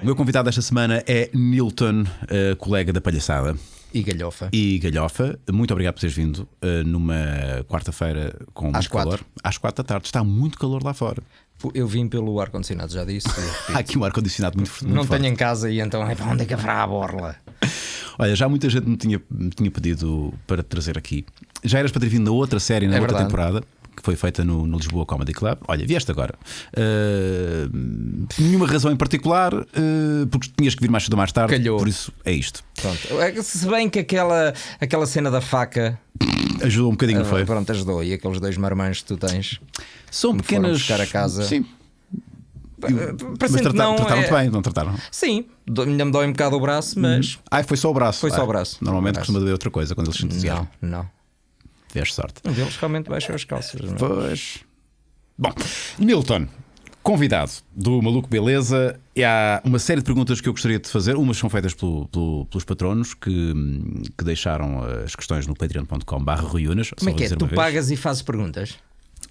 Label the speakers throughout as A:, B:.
A: O meu convidado desta semana é Nilton, colega da Palhaçada.
B: E galhofa.
A: Muito obrigado por teres vindo numa quarta-feira com muito calor. Às 4 da tarde. Está muito calor lá fora.
B: Eu vim pelo ar-condicionado, já disse.
A: Há aqui um ar-condicionado muito forte.
B: Não tenho em casa e então para onde é que haverá a borla?
A: Olha, já muita gente me tinha pedido para te trazer aqui. Já eras para ter vindo na outra série, na outra temporada, que foi feita no Lisboa Comedy Club. Olha, vieste agora. Nenhuma razão em particular, porque tinhas que vir mais cedo ou mais tarde.
B: Calhou.
A: Por isso é isto.
B: Pronto. Se bem que aquela cena da faca
A: ajudou um bocadinho, foi?
B: Pronto, ajudou. E aqueles 2 marmãs que tu tens
A: são pequenas.
B: Buscar a casa.
A: Sim. Mas trataram-te bem, não trataram?
B: Sim, ainda me dói um bocado o braço, mas.
A: Foi só o braço.
B: Foi só o braço.
A: Normalmente costuma doer outra coisa quando eles se entusiasmam.
B: Não.
A: Tiveste sorte.
B: Um deles realmente baixou as calças. Não?
A: Pois. Bom, Nilton, convidado do Maluco Beleza. E há uma série de perguntas que eu gostaria de fazer. Umas são feitas pelos patronos que deixaram as questões no patreon.com/ruiunas.
B: Como é que é? Tu pagas e fazes perguntas?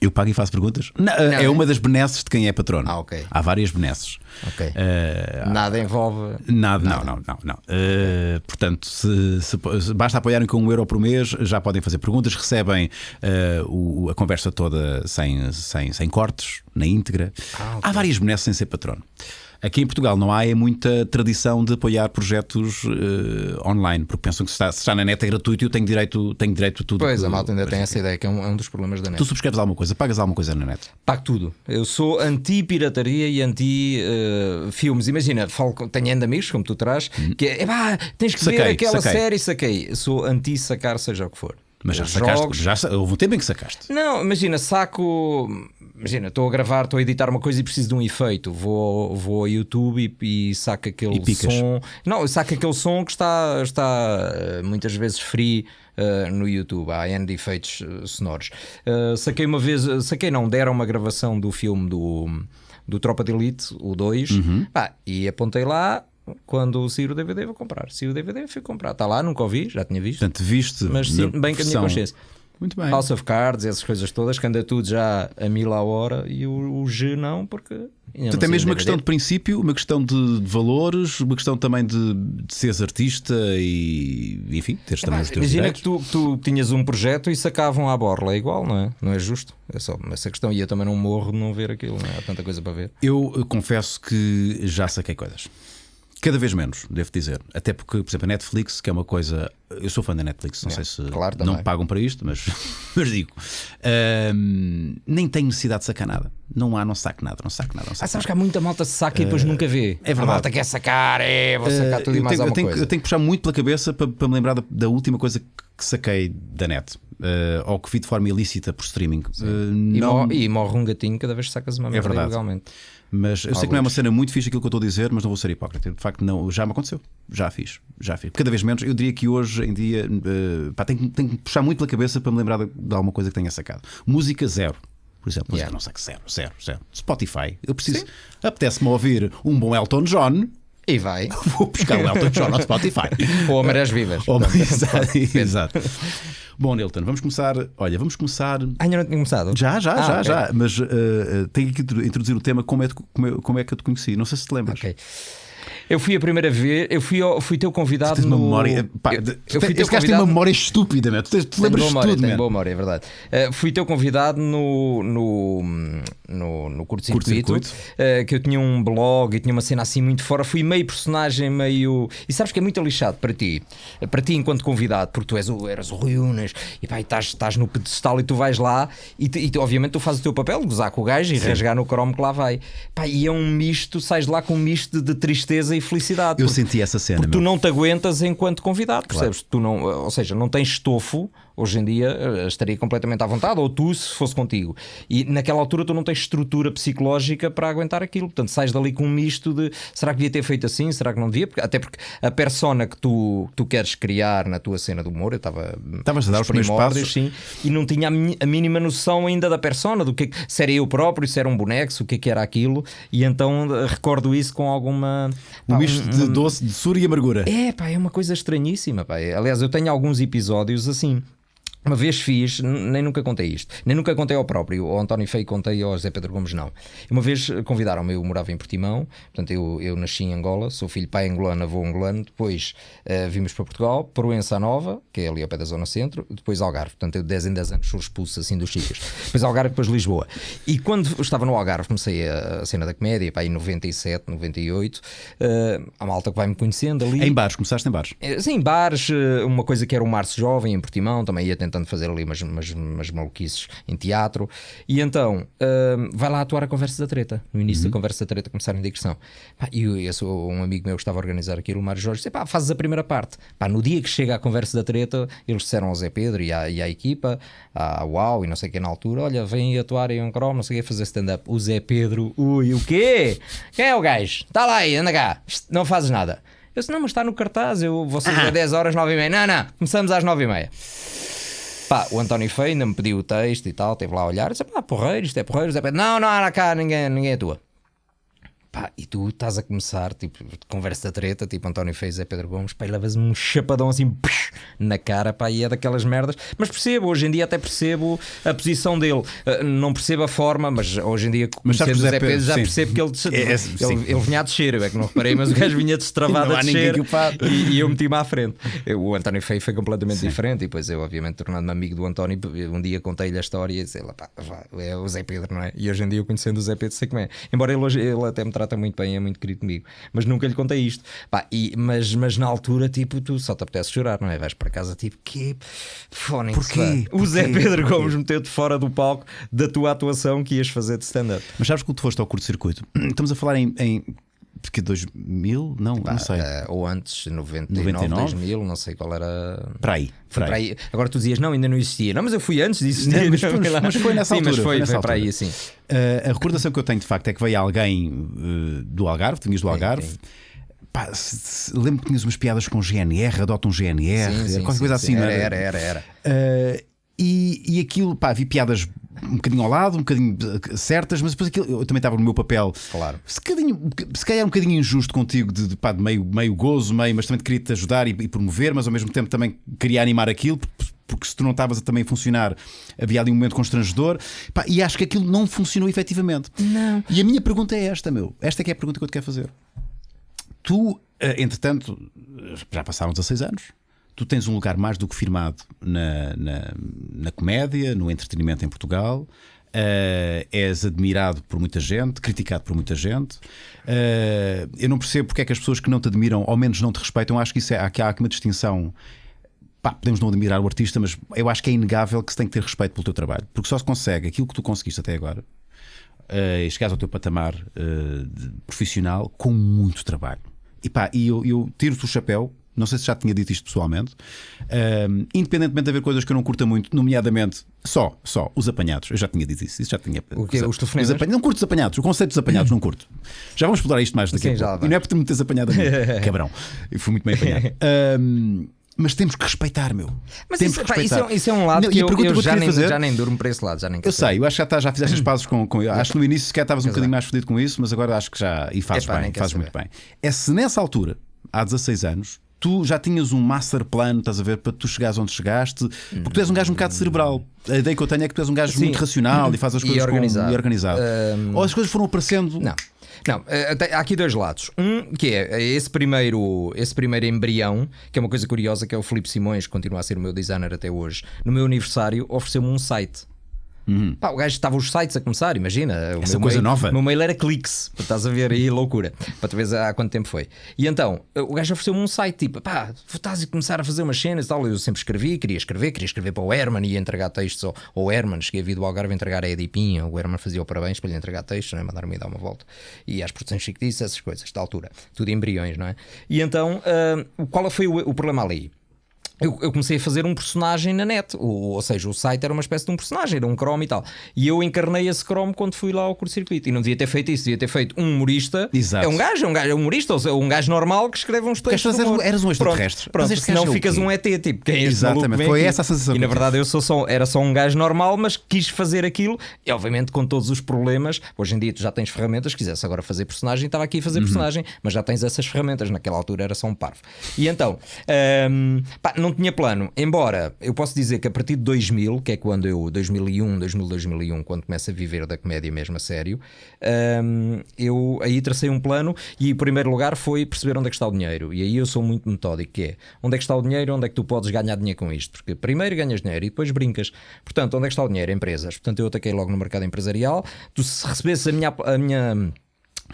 A: Eu pago e faço perguntas? Não, é uma das benesses de quem é patrono.
B: Ok.
A: Há várias benesses.
B: Ok. Nada envolve.
A: Nada. Não. Portanto, se basta apoiarem com €1 por mês, já podem fazer perguntas, recebem a conversa toda sem cortes, na íntegra.
B: Okay.
A: Há várias benesses sem ser patrono. Aqui em Portugal não há muita tradição de apoiar projetos online, porque pensam que se está na net é gratuito e eu tenho direito a tudo.
B: Pois, a malta ainda tem essa ideia, que é um dos problemas da net.
A: Tu subscreves alguma coisa, pagas alguma coisa na net?
B: Pago tudo. Eu sou anti-pirataria e anti-filmes. Imagina, tenho ainda amigos, como tu terás, que é tens que ver aquela série, saquei. Sou anti-sacar, seja o que for.
A: Mas já sacaste, houve um tempo em que sacaste.
B: Não, imagina, estou a gravar, estou a editar uma coisa e preciso de um efeito. Vou ao YouTube e saco aquele som. Não, saco aquele som que está muitas vezes free no YouTube. Há N de efeitos sonoros. Saquei uma vez, deram uma gravação do filme do Tropa de Elite, o 2, e apontei lá. Quando sair o DVD vou comprar. Se o DVD fui comprar. Está lá, nunca ouvi, já tinha visto.
A: Portanto, viste,
B: mas sim, bem com a minha consciência.
A: Muito bem.
B: House of Cards, essas coisas todas, que anda tudo já a 1000 a hora e o G não, porque.
A: Portanto, é mesmo uma questão de princípio, uma questão de valores, uma questão também de seres artista e, enfim, teres também os teus direitos.
B: Imagina que tu tinhas um projeto e sacavam à borla, é igual, não é? Não é justo? É só essa questão. E eu também não morro de não ver aquilo, não é? Há tanta coisa para ver.
A: Eu confesso que já saquei coisas. Cada vez menos, devo dizer. Até porque, por exemplo, a Netflix, que é uma coisa. Eu sou fã da Netflix, não sei se não me pagam para isto, mas digo. Nem tenho necessidade de sacar nada. Não saco nada.
B: Sabes que há muita malta que saca e depois nunca vê.
A: É verdade.
B: A malta quer sacar, vou sacar tudo e mais alguma coisa.
A: Eu tenho que puxar muito pela cabeça para me lembrar da última coisa que saquei da net. Ou que vi de forma ilícita por streaming.
B: E morre um gatinho cada vez que sacas uma merda ilegalmente.
A: Mas eu sei que não é uma cena muito fixe aquilo que eu estou a dizer, mas não vou ser hipócrita. De facto, não, já me aconteceu. Já fiz. Cada vez menos. Eu diria que hoje em dia tenho que puxar muito pela cabeça para me lembrar de alguma coisa que tenha sacado. Música zero. Por exemplo, música não saco zero. Spotify. Eu preciso. Apetece-me ouvir um bom Elton John.
B: E vai.
A: Vou buscar o Elton John no Spotify.
B: Ou a Marés Vivas.
A: Exato. Bom, Nilton, vamos começar. Olha, vamos começar.
B: Ainda não tinha começado?
A: Já. Mas tenho que introduzir o tema como é que eu te conheci. Não sei se te lembras.
B: Ok. Eu fui a primeira vez, fui teu convidado.
A: Tu tens uma memória. Este gajo tem uma memória estúpida, meu. Tu lembras de tudo,
B: tenho boa memória, é verdade. Fui teu convidado no curto-circuito, que eu tinha um blog e tinha uma cena assim muito fora. Fui meio personagem, meio. E sabes que é muito lixado para ti enquanto convidado, porque tu eras o Rui Unas e pá, estás no pedestal e tu vais lá e obviamente tu fazes o teu papel, gozar com o gajo e rasgar no cromo que lá vai. Pá, e é um misto, sais de lá com um misto de tristeza e felicidade.
A: Eu senti essa cena.
B: Porque tu não te aguentas enquanto convidado, percebes? Tu não, ou seja, não tens estofo. Hoje em dia estaria completamente à vontade, ou tu, se fosse contigo. E naquela altura tu não tens estrutura psicológica para aguentar aquilo. Portanto, sais dali com um misto de será que devia ter feito assim, será que não devia? Até porque a persona que tu queres criar na tua cena de humor, eu
A: estavas a dar os primeiros passos,
B: sim, e não tinha a mínima noção ainda da persona, do que se era eu próprio, se era um boneco, o que era aquilo. E então recordo isso com alguma.
A: Um misto de doce, de doçura e amargura.
B: É uma coisa estranhíssima. Aliás, eu tenho alguns episódios assim. Uma vez fiz, nem nunca contei isto, nem nunca contei ao próprio, ao António Feio contei ao José Pedro Gomes, não. Uma vez convidaram-me, eu morava em Portimão, portanto eu nasci em Angola, sou filho pai angolano, avô angolano, depois vimos para Portugal, Proença Nova, que é ali ao pé da Zona Centro, depois Algarve, portanto eu de 10 em 10 anos sou expulso assim dos sítios, depois Algarve, depois Lisboa. E quando estava no Algarve comecei a cena da comédia, pá, em 97, 98, a malta que vai-me conhecendo ali.
A: Em bares, começaste em bares?
B: Sim, em bares, uma coisa que era o Março Jovem em Portimão, também ia tentando fazer ali umas maluquices em teatro. E então vai lá atuar a Conversa da Treta. No início da Conversa da Treta começaram a digressão. E eu sou um amigo meu que estava a organizar aquilo, o Mário Jorge, disse: pá, fazes a primeira parte. Pá, no dia que chega a Conversa da Treta, eles disseram ao Zé Pedro e à equipa, à UAU e não sei o que na altura: olha, vem atuar em um cromo, não sei o que, fazer stand-up. O Zé Pedro, ui, o quê? Quem é o gajo? Está lá aí, anda cá, não fazes nada. Eu disse: não, mas está no cartaz, vou sair a 10 horas, 9h30. Não, começamos às 9h30. Pá, o António Feio ainda me pediu o texto e tal, esteve lá a olhar, disse: pá, porreiro, isto é porreiro. Não, anda cá, ninguém é tua. Pá, e tu estás a começar, tipo, Conversa da Treta, tipo António Feio, Zé Pedro Gomes, pá, e levas-me um chapadão assim na cara, pá, e é daquelas merdas. Mas percebo, hoje em dia até percebo a posição dele, não percebo a forma, mas hoje em dia, conhecendo o Zé Pedro, já percebo que ele vinha a descer, eu é que não reparei, mas o gajo vinha destravado a descer e eu meti-me à frente. O António Feio foi completamente diferente, e depois eu, obviamente, tornando-me amigo do António, um dia contei-lhe a história e disse: pá, é o Zé Pedro, não é? E hoje em dia, eu conhecendo o Zé Pedro, sei como é. Embora ele até me trata muito bem, é muito querido comigo, mas nunca lhe contei isto. Pá, mas na altura, tipo, tu só te apetece chorar, não é? Vais para casa, tipo, que fónix.
A: Porquê?
B: O Zé Pedro Gomes meteu-te fora do palco da tua atuação que ias fazer de stand-up.
A: Mas sabes que tu foste ao curto-circuito? Estamos a falar em porque 2000? Não sei.
B: Ou antes, 99, 2000, não sei qual era.
A: Para aí.
B: Agora tu dizias: não, ainda não existia. Não, mas eu fui antes disso.
A: Mas foi nessa altura.
B: Mas foi
A: nessa
B: para aí, sim.
A: A recordação que eu tenho de facto é que veio alguém do Algarve, tinhas do Algarve. Pá, lembro que tinhas umas piadas com GNR, adota um GNR, qualquer coisa assim.
B: Era.
A: E aquilo, pá, vi piadas um bocadinho ao lado, um bocadinho certas, mas depois aquilo, eu também estava no meu papel.
B: Claro.
A: Se calhar um bocadinho injusto contigo, de meio gozo, mas também queria te ajudar e promover, mas ao mesmo tempo também queria animar aquilo, porque se tu não estavas a também funcionar, havia ali um momento constrangedor. Pá, e acho que aquilo não funcionou efetivamente.
B: Não.
A: E a minha pergunta é esta, esta é que é a pergunta que eu te quero fazer. Tu, entretanto, já passaram 16 anos. Tu tens um lugar mais do que firmado na comédia, no entretenimento em Portugal. És admirado por muita gente, criticado por muita gente. Eu não percebo porque é que as pessoas que não te admiram, ao menos não te respeitam. Eu acho que há aqui uma distinção. Pá, podemos não admirar o artista, mas eu acho que é inegável que se tem que ter respeito pelo teu trabalho, porque só se consegue aquilo que tu conseguiste até agora, e chegares ao teu patamar profissional com muito trabalho. E pá, eu tiro-te o chapéu. Não sei se já tinha dito isto pessoalmente. Independentemente de haver coisas que eu não curta muito, nomeadamente só os apanhados. Eu já tinha dito isso. Já tinha.
B: O quê? Os telefonemas?
A: Não curto os apanhados. O conceito dos apanhados não curto. Já vamos explorar isto mais daqui a pouco. E não é porque tu me tens apanhado a mim, cabrão. Eu fui muito bem apanhado. Mas temos que respeitar, meu.
B: Mas isso é um lado que eu já nem durmo para esse lado. Eu
A: sei, eu acho que já fizeste as pazes com eu. Acho que no início sequer estavas um bocadinho mais fodido com isso, mas agora acho que já. E fazes bem, fazes muito bem. É se nessa altura, há 16 anos, tu já tinhas um master plano, estás a ver, para tu chegares onde chegaste, porque tu és um gajo um bocado cerebral. A ideia que eu tenho é que tu és um gajo muito racional e fazes as coisas organizado. Ou as coisas foram aparecendo.
B: Não, há aqui dois lados. Um que é esse primeiro embrião, que é uma coisa curiosa, que é o Filipe Simões, que continua a ser o meu designer até hoje. No meu aniversário ofereceu-me um site. Pá, o gajo estava os sites a começar, imagina.
A: Essa coisa nova.
B: O meu mail era Clix, estás a ver aí, loucura, para tu veres há quanto tempo foi. E então o gajo ofereceu-me um site tipo: pá, estás a começar a fazer umas cenas e tal. Eu sempre queria escrever para o Herman, ia entregar textos ao Herman. Cheguei a vir do Algarve a entregar a Edipinha. O Herman fazia o parabéns para lhe entregar textos, não é? Mandar-me dar uma volta. E às produções Chico disse essas coisas, da altura, tudo embriões, não é? E então qual foi o problema ali? Eu comecei a fazer um personagem na net, ou seja, o site era uma espécie de um personagem, era um cromo e tal. E eu encarnei esse cromo quando fui lá ao curto-circuito. E não devia ter feito isso, devia ter feito um humorista.
A: Exato.
B: É um humorista, ou seja, um gajo normal que escreve uns textos.
A: Eras um extraterrestre.
B: Pronto, senão ficas um ET, tipo, quem é este maluco?
A: Exatamente, foi essa a sensação.
B: E na verdade era só um gajo normal, mas quis fazer aquilo, e obviamente com todos os problemas. Hoje em dia tu já tens ferramentas, se quisesse agora fazer personagem, estava aqui a fazer personagem, mas já tens essas ferramentas. Naquela altura era só um parvo. E então, não tinha plano. Embora eu posso dizer que a partir de 2000, que é quando eu, 2001, quando começo a viver da comédia mesmo a sério, eu aí tracei um plano e, em primeiro lugar, foi perceber onde é que está o dinheiro. E aí eu sou muito metódico, que é onde é que está o dinheiro, onde é que tu podes ganhar dinheiro com isto. Porque primeiro ganhas dinheiro e depois brincas. Portanto, onde é que está o dinheiro? Empresas. Portanto, eu ataquei logo no mercado empresarial. Tu, se recebesses a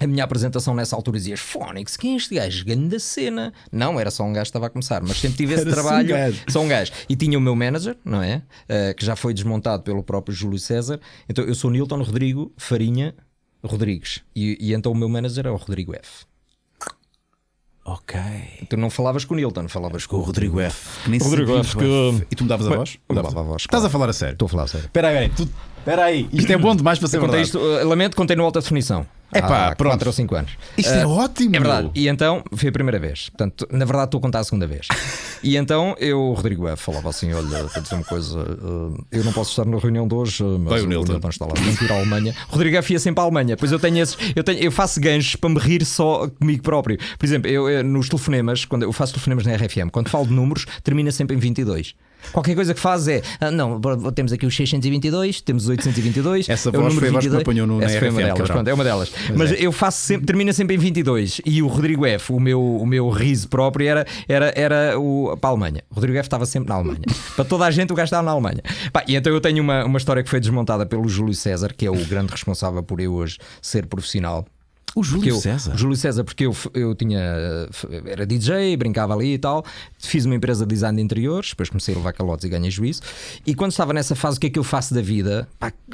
B: minha apresentação nessa altura, dizias: Fónix, quem é este gajo? Ganho da cena. Não, era só um gajo que estava a começar, mas sempre tive esse trabalho. Só um gajo. E tinha o meu manager, não é? Que já foi desmontado pelo próprio Júlio César. Então eu sou Nilton Rodrigo Farinha Rodrigues. E então o meu manager é o Rodrigo F.
A: Ok.
B: Tu não falavas com o Nilton, falavas com o Rodrigo F.
A: Nem
B: Rodrigo F.
A: E tu me davas a voz?
B: Eu dava a voz.
A: Estás a falar a sério?
B: Estou a falar a sério.
A: Espera aí, isto é bom demais para ser verdade.
B: Lamento, contei no alta definição. Há 4 ou 5 anos.
A: Isto é ótimo.
B: É verdade. E então foi a primeira vez. Portanto, na verdade, estou a contar a segunda vez. E então o Rodrigo F falava assim: olha, para dizer uma coisa, eu não posso estar na reunião de hoje, mas o Nilton está lá. Tenho que ir à Alemanha. Rodrigo F ia sempre à Alemanha. Pois eu faço ganchos para me rir só comigo próprio. Por exemplo, eu nos telefonemas, quando eu faço telefonemas na RFM, quando falo de números, termina sempre em 22. Qualquer coisa que faz é não, temos aqui os 622, temos os 822.
A: Essa voz foi a voz que me apanhou no
B: Essa foi
A: RFM,
B: uma delas, pronto, é uma delas. Mas eu faço sempre, termina sempre em 22. E o Rodrigo F, o meu riso próprio era para a Alemanha. O Rodrigo F estava sempre na Alemanha. Para toda a gente o gajo estava na Alemanha. E então eu tenho uma história que foi desmontada pelo Júlio César, que é o grande responsável por eu hoje ser profissional.
A: O Júlio César?
B: O Júlio César, porque eu era DJ, brincava ali e tal. Fiz uma empresa de design de interiores, depois comecei a levar calotes e ganhei juízo. E quando estava nessa fase, o que é que eu faço da vida?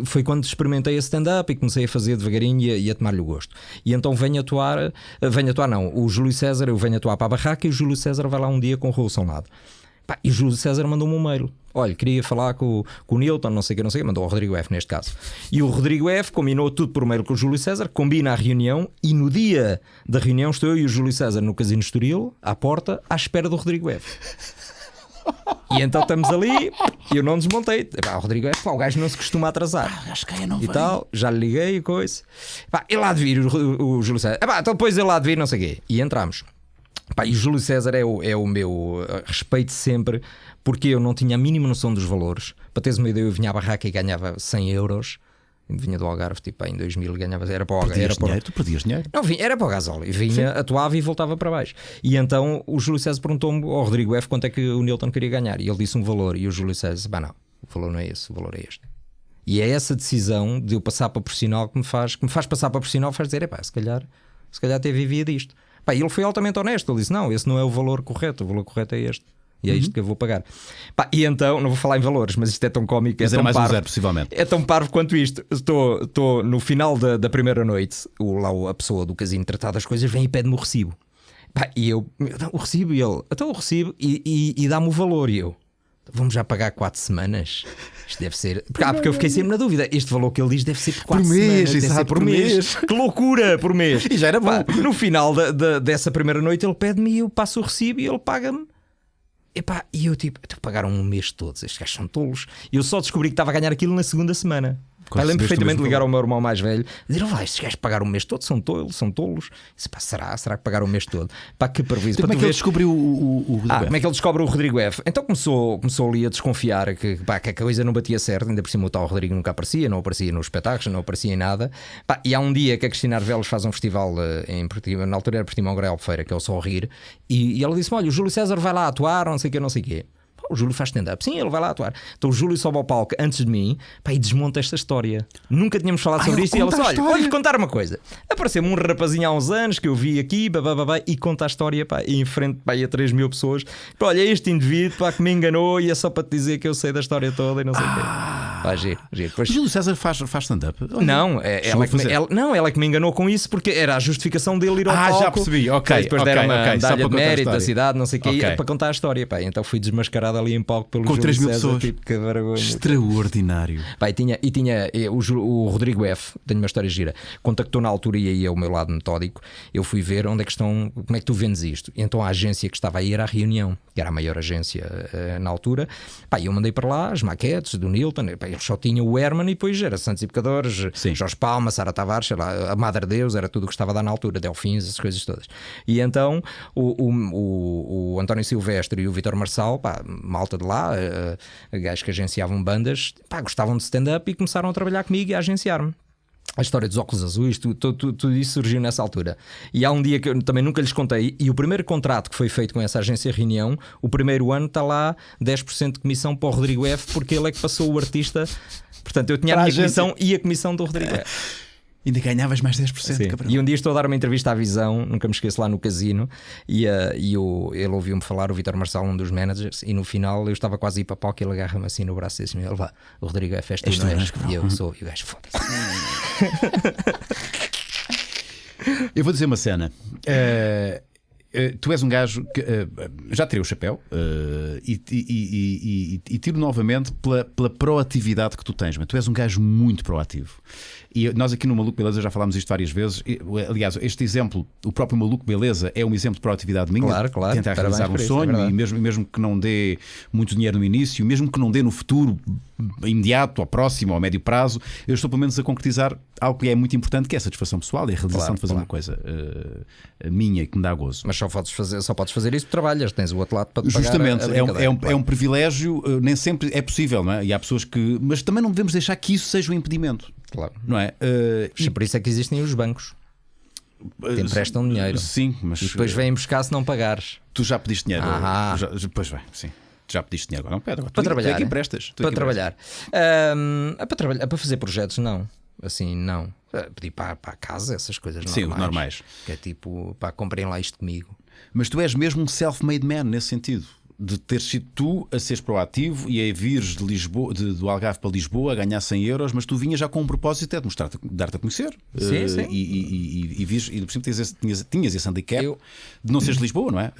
B: Foi quando experimentei a stand-up e comecei a fazer devagarinho e a tomar-lhe o gosto. E então o Júlio César, eu venho atuar para a barraca e o Júlio César vai lá um dia com o Raul Salnado. E o Júlio César mandou-me um mail: olha, queria falar com o Nilton, não sei o que, mandou ao Rodrigo F neste caso. E o Rodrigo F combinou tudo por mail com o Júlio César, combina a reunião e no dia da reunião estou eu e o Júlio César no Casino Estoril, à porta, à espera do Rodrigo F. E então estamos ali e eu não desmontei. O Rodrigo F, o gajo não se costuma atrasar.
A: Acho que não
B: e vem. Tal, já lhe liguei e coisa. Ele há de vir, o Júlio César. Então depois ele há de vir, não sei o quê. E entramos. E o Júlio César é o meu respeito sempre, porque eu não tinha a mínima noção dos valores. Para teres uma ideia, eu vinha à barraca e ganhava 100 euros. Vinha do Algarve, tipo, em 2000 ganhava, era para o Algarve.
A: Tu perdias dinheiro?
B: Não, era para o gasóleo. Vinha, atuava e voltava para baixo. E então o Júlio César perguntou-me ao Rodrigo F quanto é que o Nilton queria ganhar. E ele disse um valor. E o Júlio César disse: não, o valor não é esse, o valor é este. E é essa decisão de eu passar para profissional que me faz passar para profissional, faz dizer: se calhar até vivia disto. E ele foi altamente honesto. Ele disse: não, esse não é o valor correto, o valor correto é este. E é isto que eu vou pagar. E então, não vou falar em valores, mas isto é tão cómico.
A: Mas era mais um zero, possivelmente.
B: É tão parvo quanto isto. Estou no final da primeira noite, a pessoa do casino tratar das coisas vem e pede-me o recibo. E eu, o recibo, e ele, então o recibo, e dá-me o valor. E eu, vamos já pagar 4 semanas? Isto deve ser. Porque eu fiquei sempre na dúvida. Este valor que ele diz deve ser por 4 semanas. Deve ser por mês. Que loucura, por mês.
A: E já era bom.
B: No final dessa primeira noite, ele pede-me e eu passo o recibo e ele paga-me. E eu tipo, pagaram um mês todos. Estes gajos são tolos. E eu só descobri que estava a ganhar aquilo na segunda semana. Lembro perfeitamente de ligar ao meu irmão mais velho e dizer: estes gajos pagaram o mês todo, são tolos. Disse, será que pagaram o mês todo? Que prejuízo.
A: Como é que ele descobriu o Rodrigo F?
B: Como é que ele descobre o Rodrigo F? Então começou ali a desconfiar que a coisa não batia certo. Ainda por cima o tal Rodrigo nunca aparecia, não aparecia nos espetáculos, não aparecia em nada. E há um dia que a Cristina Arvelos faz um festival na altura era Portimão Grey Albufeira, que é o Só Rir, e ela disse: olha, o Júlio César vai lá atuar, não sei o quê. O Júlio faz stand-up. Sim, ele vai lá atuar. Então o Júlio sobe ao palco antes de mim e desmonta esta história. Nunca tínhamos falado sobre isto. E ele disse: olha, vou-lhe contar uma coisa. Apareceu-me um rapazinho há uns anos que eu vi aqui e conta a história em frente a 3.000 pessoas. Olha, este indivíduo que me enganou e é só para te dizer que eu sei da história toda e não sei o quê. Giro. Depois...
A: O Júlio César faz stand-up?
B: Não, ela é que me enganou com isso, porque era a justificação dele ir ao palco.
A: Já percebi, ok.
B: Depois deram uma medalha de mérito da cidade, não sei o quê, para contar a história. Então fui desmascarado ali em palco pelo Júlio César. Com 3.000 pessoas. Tipo, que vergonha.
A: Extraordinário.
B: O Rodrigo F, tenho uma história gira, contactou na altura e aí é o meu lado metódico. Eu fui ver onde é que estão, como é que tu vendes isto. E então a agência que estava aí era a Reunião, que era a maior agência na altura. Eu mandei para lá as maquetes do Nilton. eles só tinham o Herman e depois era Santos e Pecadores, Jorge Palma, Sara Tavares, sei lá, a Madre Deus, era tudo o que estava a dar na altura, Delfins, essas coisas todas. E então o António Silvestre e o Vítor Marçal, pá, malta de lá, gajos que agenciavam bandas, pá, gostavam de stand-up e começaram a trabalhar comigo e a agenciar-me. A história dos óculos azuis, tudo isso surgiu nessa altura. E há um dia que eu também nunca lhes contei. E o primeiro contrato que foi feito com essa agência Reunião, o primeiro ano está lá 10% de comissão para o Rodrigo F, porque ele é que passou o artista. Portanto, eu tinha a minha comissão e a comissão do Rodrigo F.
A: Ainda ganhavas mais 10%, cabrão.
B: E um dia estou a dar uma entrevista à Visão, nunca me esqueço, lá no casino, e ele ouviu-me falar, o Vítor Marçal, um dos managers, e no final eu estava quase a ir para a palco e ele agarra-me assim no braço e disse: ele vá, o Rodrigo é festa, não és? E eu sou, e o gajo, foda-se.
A: Eu vou dizer uma cena. Tu és um gajo que já tirei o chapéu e tiro novamente pela proatividade que tu tens, mas tu és um gajo muito proativo. E nós aqui no Maluco Beleza já falámos isto várias vezes. Aliás, este exemplo, o próprio Maluco Beleza, é um exemplo de proatividade minha.
B: Claro.
A: Tentar realizar um sonho, e mesmo que não dê muito dinheiro no início, mesmo que não dê no futuro imediato, ao próximo, ao médio prazo, eu estou pelo menos a concretizar algo que é muito importante, que é a satisfação pessoal e a realização de fazer uma coisa minha e que me dá gozo.
B: Mas só podes fazer isso porque trabalhas, tens o outro lado para te pagar.
A: Justamente, é um privilégio, nem sempre é possível, não é? E há pessoas que. Mas também não devemos deixar que isso seja um impedimento.
B: Claro.
A: Não é?
B: Por isso é que existem os bancos. Te emprestam dinheiro.
A: Sim, mas.
B: E depois vêm buscar se não pagares.
A: Tu já pediste dinheiro. Pois vai, sim. Já pediste dinheiro, agora não pede.
B: Para trabalhar.
A: Tu é que emprestas.
B: Para trabalhar. Para trabalhar. Para fazer projetos, não. Assim, não. Pedir para a casa, essas coisas normais.
A: Sim, normais.
B: Que é tipo, pá, comprem lá isto comigo.
A: Mas tu és mesmo um self-made man nesse sentido. De ter sido tu a seres proativo e a vires de Lisboa, do Algarve para Lisboa a ganhar 100 euros, mas tu vinhas já com um propósito de mostrar-te, dar-te a conhecer.
B: Sim.
A: E por cima tinhas esse handicap de não seres de Lisboa, não é?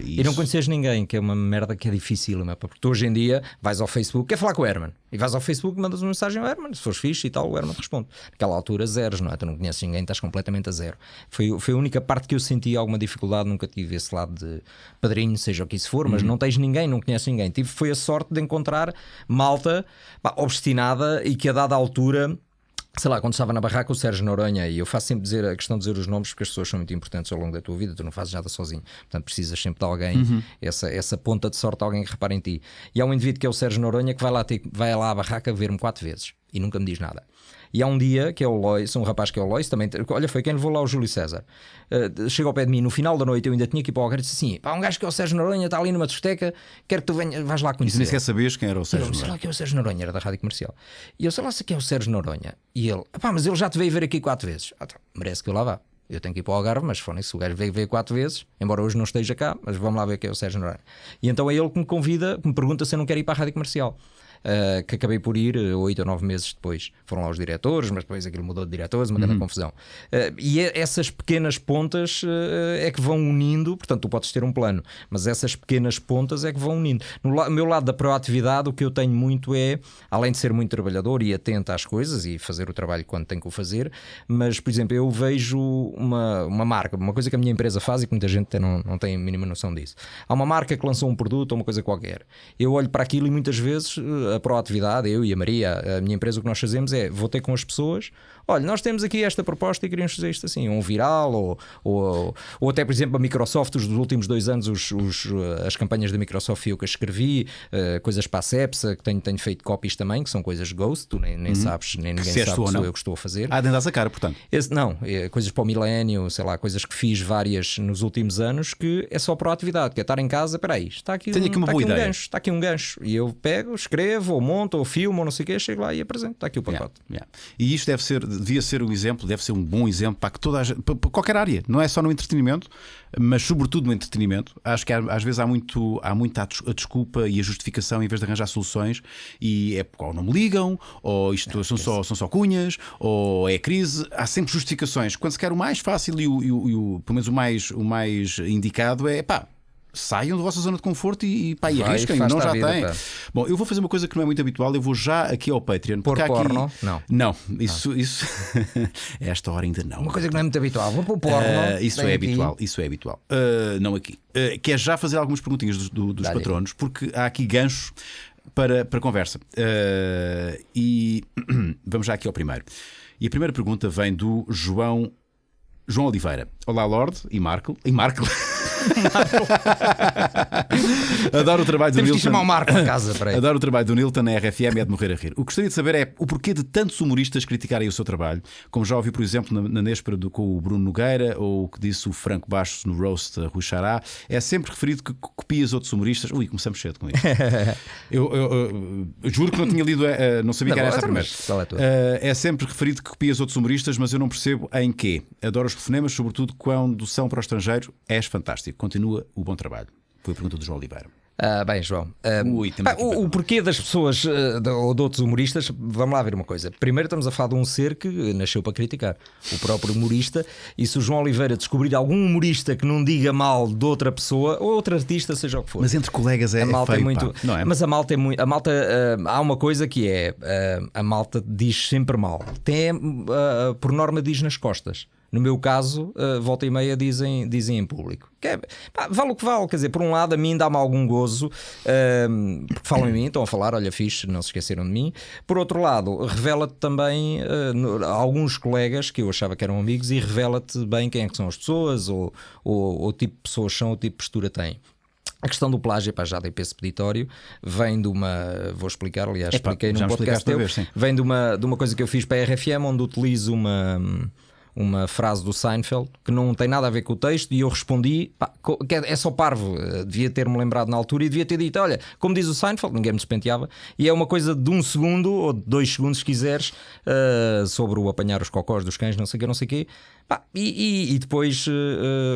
B: E não conheces ninguém, que é uma merda que é difícil, porque tu hoje em dia vais ao Facebook, quer falar com o Herman, e vais ao Facebook, mandas uma mensagem ao Herman, se fores fixe e tal, o Herman responde. Naquela altura, zeros, não é? Tu não conheces ninguém, estás completamente a zero. Foi a única parte que eu senti alguma dificuldade, nunca tive esse lado de padrinho, seja o que isso for, mas não tens ninguém, não conheces ninguém. Foi a sorte de encontrar malta obstinada e que a dada altura, sei lá, quando estava na barraca, o Sérgio Noronha, e eu faço sempre a questão de dizer os nomes porque as pessoas são muito importantes ao longo da tua vida, tu não fazes nada sozinho, portanto precisas sempre de alguém, essa ponta de sorte, alguém que repara em ti. E há um indivíduo que é o Sérgio Noronha que vai lá à barraca ver-me 4 vezes e nunca me diz nada. E há um dia que é o Lois, um rapaz que é o Lois, também, olha, foi quem levou lá o Júlio César. Chega ao pé de mim, no final da noite eu ainda tinha que ir para o Algarve e disse assim: pá, um gajo que é o Sérgio Noronha, está ali numa discoteca, quero que tu vais lá conhecer.
A: E nem sequer sabias quem era o Sérgio Noronha.
B: Sei lá que é o Sérgio Noronha, era da Rádio Comercial. E eu sei lá se é o Sérgio Noronha. E ele, pá, mas ele já te veio ver aqui 4 vezes. Tá, merece que eu lá vá. Eu tenho que ir para o Algarve, mas se o gajo veio ver 4 vezes, embora hoje não esteja cá, mas vamos lá ver quem é o Sérgio Noronha. E então é ele que me convida, que me pergunta se eu não quero ir para a Rádio Comercial. Que acabei por ir 8 ou 9 meses depois. Foram lá os diretores, mas depois aquilo mudou de diretores, uma grande confusão. E essas pequenas pontas é que vão unindo. Portanto, tu podes ter um plano, mas essas pequenas pontas é que vão unindo. No meu lado da proatividade, o que eu tenho muito é, além de ser muito trabalhador e atento às coisas e fazer o trabalho quando tenho que o fazer, mas, por exemplo, eu vejo uma marca, uma coisa que a minha empresa faz e que muita gente não tem a mínima noção disso. Há uma marca que lançou um produto ou uma coisa qualquer. Eu olho para aquilo e muitas vezes a proatividade, eu e a Maria, a minha empresa, o que nós fazemos é, vou ter com as pessoas, olha, nós temos aqui esta proposta e queríamos fazer isto assim, um viral, ou até, por exemplo, a Microsoft, dos últimos 2 anos, as campanhas da Microsoft eu que as escrevi, coisas para a Cepsa, que tenho feito copies também, que são coisas ghost, tu nem sabes, nem ninguém sabe que sou eu que estou a fazer.
A: Nem dás a cara, portanto.
B: Coisas para o milénio, sei lá, coisas que fiz várias nos últimos anos, que é só proatividade, que é estar em casa, peraí, está aqui um gancho, e eu pego, escrevo, ou monto, ou filmo, ou não sei o quê, chego lá e apresento, está aqui o pacote.
A: E isto devia ser um exemplo, deve ser um bom exemplo para que toda a gente, para qualquer área, não é só no entretenimento, mas sobretudo no entretenimento. Acho que às vezes há muita a desculpa e a justificação em vez de arranjar soluções, e é ou não me ligam, ou isto são só cunhas, ou é crise. Há sempre justificações, quando se quer o mais fácil e pelo menos o mais indicado é pá, saiam da vossa zona de conforto e arrisquem, não já têm. Bom, eu vou fazer uma coisa que não é muito habitual, eu vou já aqui ao Patreon.
B: Pôr porno?
A: Não, isso esta hora ainda não.
B: Uma coisa que não é muito habitual, vou pôr porno.
A: Isso é habitual. Não aqui. Que é já fazer algumas perguntinhas dos patronos, porque há aqui ganchos. para conversa. E vamos já aqui ao primeiro. E a primeira pergunta vem do João Oliveira. Olá, Lorde e Marco. Adoro o trabalho do Nilton.
B: Temos que chamar o Marco a casa para aí.
A: Adoro o trabalho do Nilton na RFM, é de morrer a rir. O que gostaria de saber é o porquê de tantos humoristas criticarem o seu trabalho, como já ouvi, por exemplo, na Néspera com o Bruno Nogueira, ou o que disse o Franco Bastos no Roast Rui Xará. É sempre referido que copias outros humoristas. Ui, começamos cedo com isto. eu juro que não tinha lido, não sabia que era esta a primeira. É sempre referido que copias outros humoristas, mas eu não percebo em quê. Adoro os telefonemas, sobretudo quando são para o estrangeiro. És fantástico. Continua o bom trabalho. Foi a pergunta do João Oliveira.
B: Bem, João, o porquê das pessoas ou de outros humoristas, vamos lá ver uma coisa. Primeiro estamos a falar de um ser que nasceu para criticar, o próprio humorista. E se o João Oliveira descobrir algum humorista que não diga mal de outra pessoa ou outro artista, seja o que for,
A: mas entre colegas a malta
B: feio,
A: é muito,
B: não é? Mas a malta é muito. A malta, há uma coisa que é a malta diz sempre mal, tem por norma diz nas costas. No meu caso, volta e meia dizem em público. Vale o que vale, quer dizer, por um lado a mim dá-me algum gozo, porque falam em mim, estão a falar, olha, fixe, não se esqueceram de mim. Por outro lado, revela-te também alguns colegas que eu achava que eram amigos e revela-te bem quem é que são as pessoas, ou o tipo de pessoas são, o tipo de postura têm. A questão do plágio, já dei para esse peditório, vem de uma. Vou explicar, aliás, expliquei num podcast teu. Vem de uma coisa que eu fiz para a RFM, onde utilizo uma frase do Seinfeld que não tem nada a ver com o texto, e eu respondi, é só parvo, devia ter-me lembrado na altura e devia ter dito, olha, como diz o Seinfeld, ninguém me despenteava, e é uma coisa de 1 segundo ou de 2 segundos se quiseres, sobre o apanhar os cocós dos cães, não sei o quê. E depois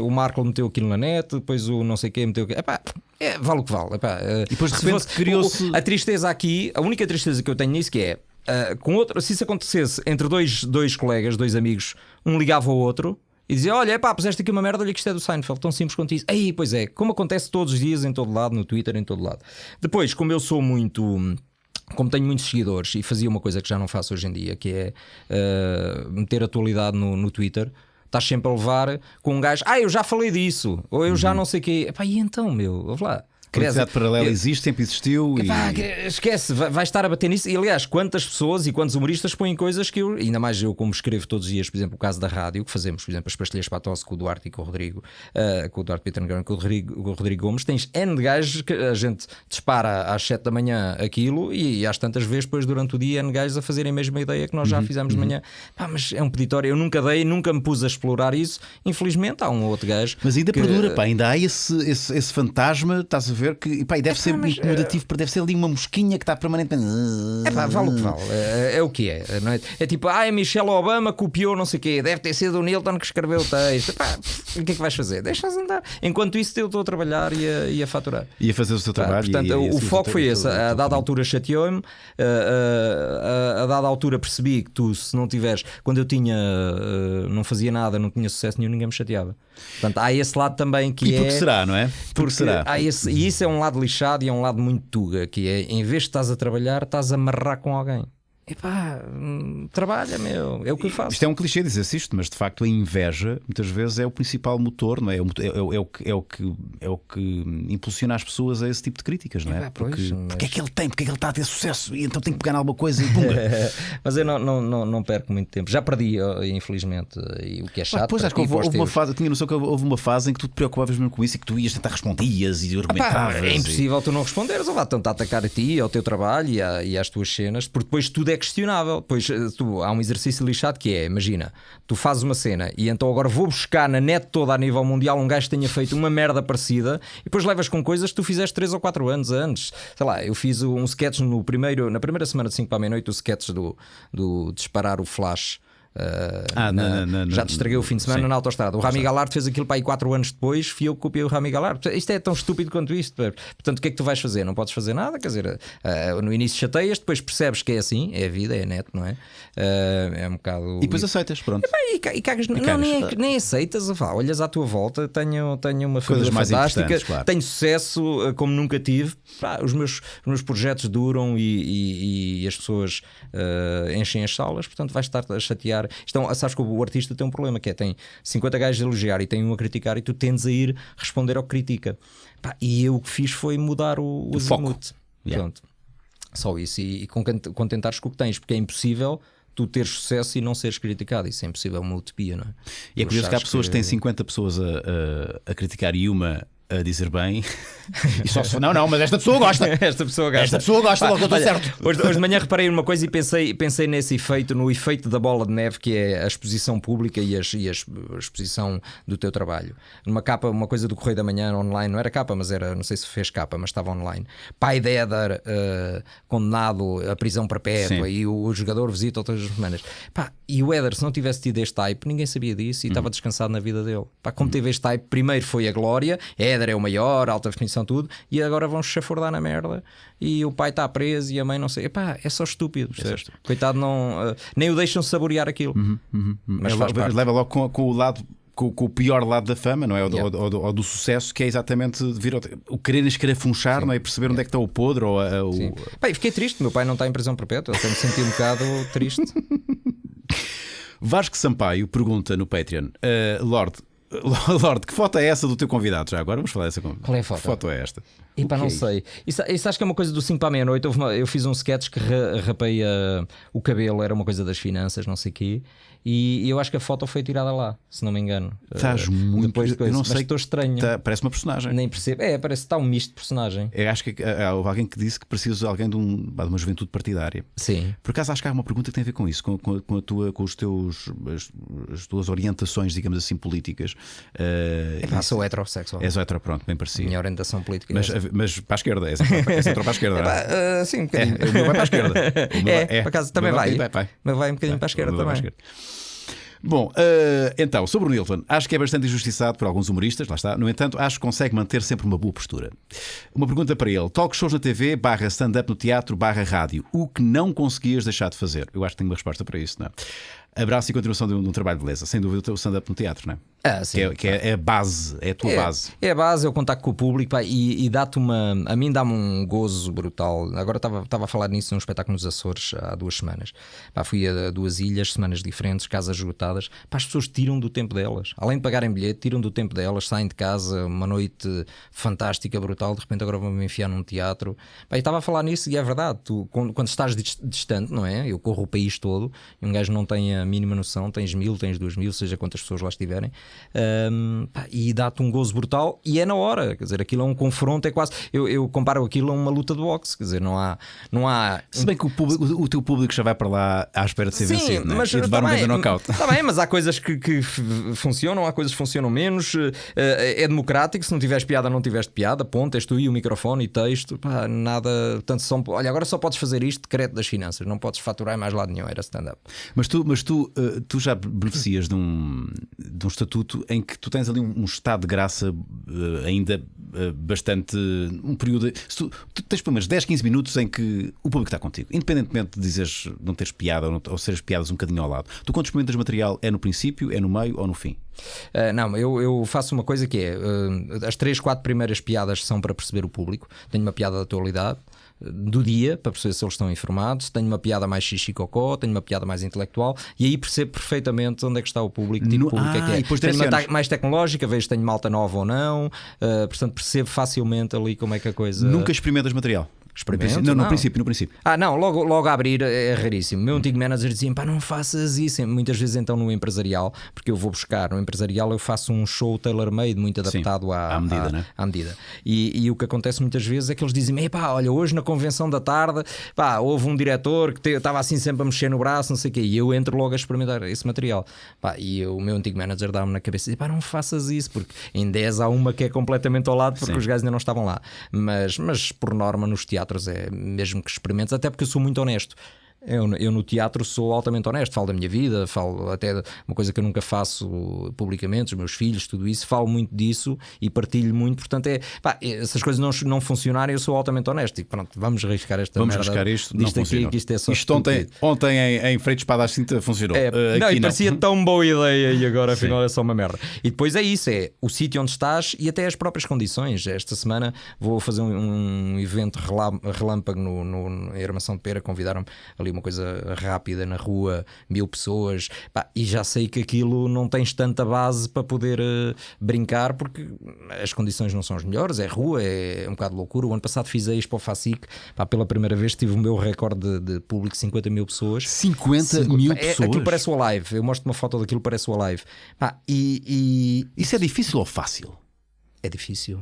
B: o Marco meteu aquilo na net, depois o não sei o quê meteu aquilo. Vale o que vale.
A: E depois de repente criou-se
B: a tristeza aqui, a única tristeza que eu tenho nisso que é se isso acontecesse entre dois colegas, dois amigos, um ligava ao outro e dizia, olha, puseste aqui uma merda, olha que isto é do Seinfeld, tão simples quanto isso. Aí, pois é, como acontece todos os dias em todo lado, no Twitter, em todo lado. Depois, como tenho muitos seguidores e fazia uma coisa que já não faço hoje em dia, que é meter atualidade no Twitter, estás sempre a levar com um gajo, eu já falei disso, ou eu já não sei o quê. E então, ouve lá.
A: A realidade paralela existe, sempre existiu.
B: Esquece, vai estar a bater nisso. E aliás, quantas pessoas e quantos humoristas põem coisas que eu, ainda mais eu, como escrevo todos os dias, por exemplo, o caso da rádio, que fazemos, por exemplo, as pastilhas para a tosse com o Duarte e com o Rodrigo, com o Duarte Peter e com o Rodrigo Gomes, tens N de gajos que a gente dispara às 7 da manhã aquilo e às tantas vezes depois durante o dia N gajos a fazerem a mesma ideia que nós já fizemos de manhã. Mas é um peditório, eu nunca me pus a explorar isso. Infelizmente há um ou outro gajo.
A: Mas ainda perdura, ainda há esse fantasma, estás a ver que deve ser muito incomodativo, deve ser ali uma mosquinha que está permanentemente.
B: Vale o que vale, é o que é, não é? É tipo, a Michelle Obama copiou não sei o quê, deve ter sido o Nilton que escreveu o texto. O que é que vais fazer? Deixa-os andar. Enquanto isso, eu estou a trabalhar e a faturar.
A: E a fazer o seu trabalho.
B: Portanto, o foco foi esse. A dada altura chateou-me, a dada altura percebi que tu, se não tiveres, quando eu não fazia nada, não tinha sucesso nenhum, ninguém me chateava. Portanto, há esse lado também que
A: porque será, não é?
B: Porque será. E isso é um lado lixado e é um lado muito tuga, que é, em vez de estás a trabalhar, estás a amarrar com alguém. Trabalha, é o que eu faço.
A: Isto é um clichê dizer-se isto, mas de facto a inveja muitas vezes é o principal motor, não é? É o que impulsiona as pessoas a esse tipo de críticas, não é? Porque é que ele tem, porque é que ele está a ter sucesso e então tem que pegar em alguma coisa e bunga.
B: Mas eu não perco muito tempo, já perdi, infelizmente, e o que é chato.
A: Pois acho que houve uma fase, eu tinha noção que houve uma fase em que tu te preocupavas mesmo com isso e que tu ias tentar respondias e argumentavas.
B: É impossível tu não responderes, ou tentar atacar a ti, ao teu trabalho e às tuas cenas, porque depois tudo é questionável. Pois há um exercício lixado que é, imagina, tu fazes uma cena e então agora vou buscar na net toda a nível mundial um gajo que tenha feito uma merda parecida e depois levas com coisas que tu fizeste 3 ou 4 anos antes. Sei lá, eu fiz um sketch na primeira semana de 5 para a meia-noite, o sketch do disparar o flash. Já te estraguei o fim de semana na autostrada. O Rami Galard fez aquilo para aí 4 anos depois. Fui eu que copiei o Rami Galard. Isto é tão estúpido quanto isto. Portanto, o que é que tu vais fazer? Não podes fazer nada. Quer dizer, no início chateias, depois percebes que é assim, é a vida, é a net, não é? É um bocado.
A: E depois aceitas, pronto.
B: E cagas. Nem aceitas. Olhas à tua volta. Tenho uma família fantástica, claro. Tenho sucesso como nunca tive. Os meus projetos duram e as pessoas enchem as salas. Portanto, vais estar a chatear. Então, sabes que o artista tem um problema, que é, tem 50 gajos a elogiar e tem um a criticar e tu tendes a ir responder ao que critica. E eu o que fiz foi mudar o
A: foco.
B: Pronto. Só isso. E contentares com o que tens, porque é impossível tu teres sucesso e não seres criticado. Isso é impossível, é uma utopia, não é?
A: E é curioso que há pessoas que têm 50 pessoas a criticar e uma a dizer bem e só se... não, mas esta pessoa gosta.
B: Esta pessoa gosta,
A: logo eu estou certo.
B: Hoje de manhã reparei numa coisa e pensei nesse efeito, no efeito da bola de neve, que é a exposição pública e a exposição do teu trabalho. Numa capa, uma coisa do Correio da Manhã online, não era capa, mas era, não sei se fez capa, mas estava online. Pai de Éder condenado à prisão perpétua. Sim. E o jogador visita todas as semanas. E o Éder, se não tivesse tido este type, ninguém sabia disso e estava descansado na vida dele. Como teve este type, primeiro foi a glória, Éder é o maior, alta definição, tudo, e agora vão chafurdar na merda e o pai está preso e a mãe não sei. É só estúpido, percebes? Coitado, não, nem o deixam saborear aquilo.
A: Mas leva logo com o lado, com o pior lado da fama, não é? Ou do sucesso, que é exatamente o querer escarafunchar, não é? Perceber onde é que está o podre.
B: Fiquei triste, meu pai não está em prisão perpétua, eu me senti um bocado triste.
A: Vasco Sampaio pergunta no Patreon: Lorde, que foto é essa do teu convidado? Já agora vamos falar dessa.
B: Qual é a foto?
A: Que foto é esta?
B: Não sei. Isso acho que é uma coisa do 5 para a meia-noite. Eu fiz um sketch que rapei o cabelo, era uma coisa das finanças, não sei o quê. E eu acho que a foto foi tirada lá, se não me engano.
A: Estás muito.
B: Depois de coisa.
A: Eu não
B: mas
A: sei.
B: Estou estranho.
A: Parece uma personagem.
B: Nem percebo. Parece que está um misto de personagem.
A: Eu acho que houve alguém que disse que precisa de alguém de uma juventude partidária.
B: Sim.
A: Por acaso acho que há uma pergunta que tem a ver com isso, com as tuas orientações, digamos assim, políticas.
B: Sou heterossexual.
A: És hetero, pronto, bem parecido.
B: Minha orientação política.
A: Mas para a esquerda, és para a esquerda.
B: Sim, um bocadinho.
A: O meu vai para a esquerda.
B: Por acaso também vai. Mas vai um bocadinho para a esquerda também.
A: Bom, então, sobre o Nilton, acho que é bastante injustiçado por alguns humoristas, lá está. No entanto, acho que consegue manter sempre uma boa postura. Uma pergunta para ele: talk shows na TV, /stand-up no teatro, /rádio. O que não conseguias deixar de fazer? Eu acho que tenho uma resposta para isso, não é? Abraço e continuação de um trabalho de beleza. Sem dúvida, o teu stand-up no teatro, não é?
B: Sim,
A: que é a base, é a tua base.
B: É a base, é o contacto com o público, e dá-te a mim dá-me um gozo brutal. Agora estava a falar nisso num espetáculo nos Açores há 2 semanas. Fui a 2 ilhas, semanas diferentes, casas esgotadas. As pessoas tiram do tempo delas. Além de pagarem bilhete, tiram do tempo delas, saem de casa, uma noite fantástica, brutal. De repente agora vão-me enfiar num teatro. E estava a falar nisso e é verdade. Tu, quando estás distante, não é? Eu corro o país todo e um gajo não tem a mínima noção. Tens 1000, tens 2000, seja quantas pessoas lá estiverem. E dá-te um gozo brutal e é na hora, quer dizer, aquilo é um confronto, é quase, eu comparo aquilo a uma luta de boxe, quer dizer, não há...
A: Se bem que o teu público já vai para lá à espera de ser vencido, né?
B: Mas
A: e levar um grande knockout.
B: Está bem, mas há coisas que funcionam, há coisas que funcionam menos, é democrático, se não tiveres piada não tiveste piada, ponto, és tu e o microfone e texto, nada, portanto, olha, agora só podes fazer isto, decreto das finanças, não podes faturar mais lado nenhum, era stand-up.
A: Mas tu já beneficias de um estatuto em que tu tens ali um estado de graça ainda bastante. Um período. Tu tens pelo menos 10, 15 minutos em que o público está contigo, independentemente de dizeres não teres piada ou seres piadas um bocadinho ao lado. Tu, quando experimentas material, é no princípio, é no meio ou no fim?
B: Não, eu faço uma coisa que é as 3, 4 primeiras piadas são para perceber o público. Tenho uma piada da atualidade do dia para perceber se eles estão informados, tenho uma piada mais xixi-cocó, tenho uma piada mais intelectual e aí percebo perfeitamente onde é que está o público, tipo de público é que é. Tenho uma mais tecnológica, vejo se tenho malta nova ou não, portanto percebo facilmente ali como é que a coisa.
A: Nunca experimentas material? No princípio.
B: Não, logo a abrir é raríssimo. O meu antigo manager dizia: não faças isso. Muitas vezes então no empresarial, porque eu vou buscar no empresarial, eu faço um show tailor-made muito adaptado à medida, né? À medida. E o que acontece muitas vezes é que eles dizem: olha, hoje na convenção da tarde houve um diretor que estava assim sempre a mexer no braço, não sei o quê, e eu entro logo a experimentar esse material. E o meu antigo manager dá-me na cabeça e diz: não faças isso, porque em 10 há uma que é completamente ao lado, porque os gajos ainda não estavam lá. Mas por norma nos teatros é mesmo que experimentes, até porque eu sou muito honesto. Eu no teatro sou altamente honesto, falo da minha vida, falo até de uma coisa que eu nunca faço publicamente, os meus filhos, tudo isso, falo muito disso e partilho muito, portanto se as coisas não funcionarem eu sou altamente honesto e pronto, vamos arriscar esta merda.
A: Vamos arriscar isto, não
B: funcionou. Isto é só
A: ontem em Freio de Espada à Cinta funcionou.
B: E parecia tão boa ideia e agora afinal é só uma merda. E depois é isso, é o sítio onde estás e até as próprias condições. Esta semana vou fazer um evento relâmpago em Armação de Pera, convidaram-me ali ali uma coisa rápida na rua, 1000 pessoas, e já sei que aquilo não tens tanta base para poder brincar, porque as condições não são as melhores, é rua, é um bocado de loucura. O ano passado fiz a Expo Facic, pela primeira vez tive o meu recorde de público, 50 mil pessoas.
A: 50 mil pessoas?
B: Aquilo parece o Alive, eu mostro uma foto daquilo, parece o Alive.
A: Isso é difícil ou fácil?
B: É difícil.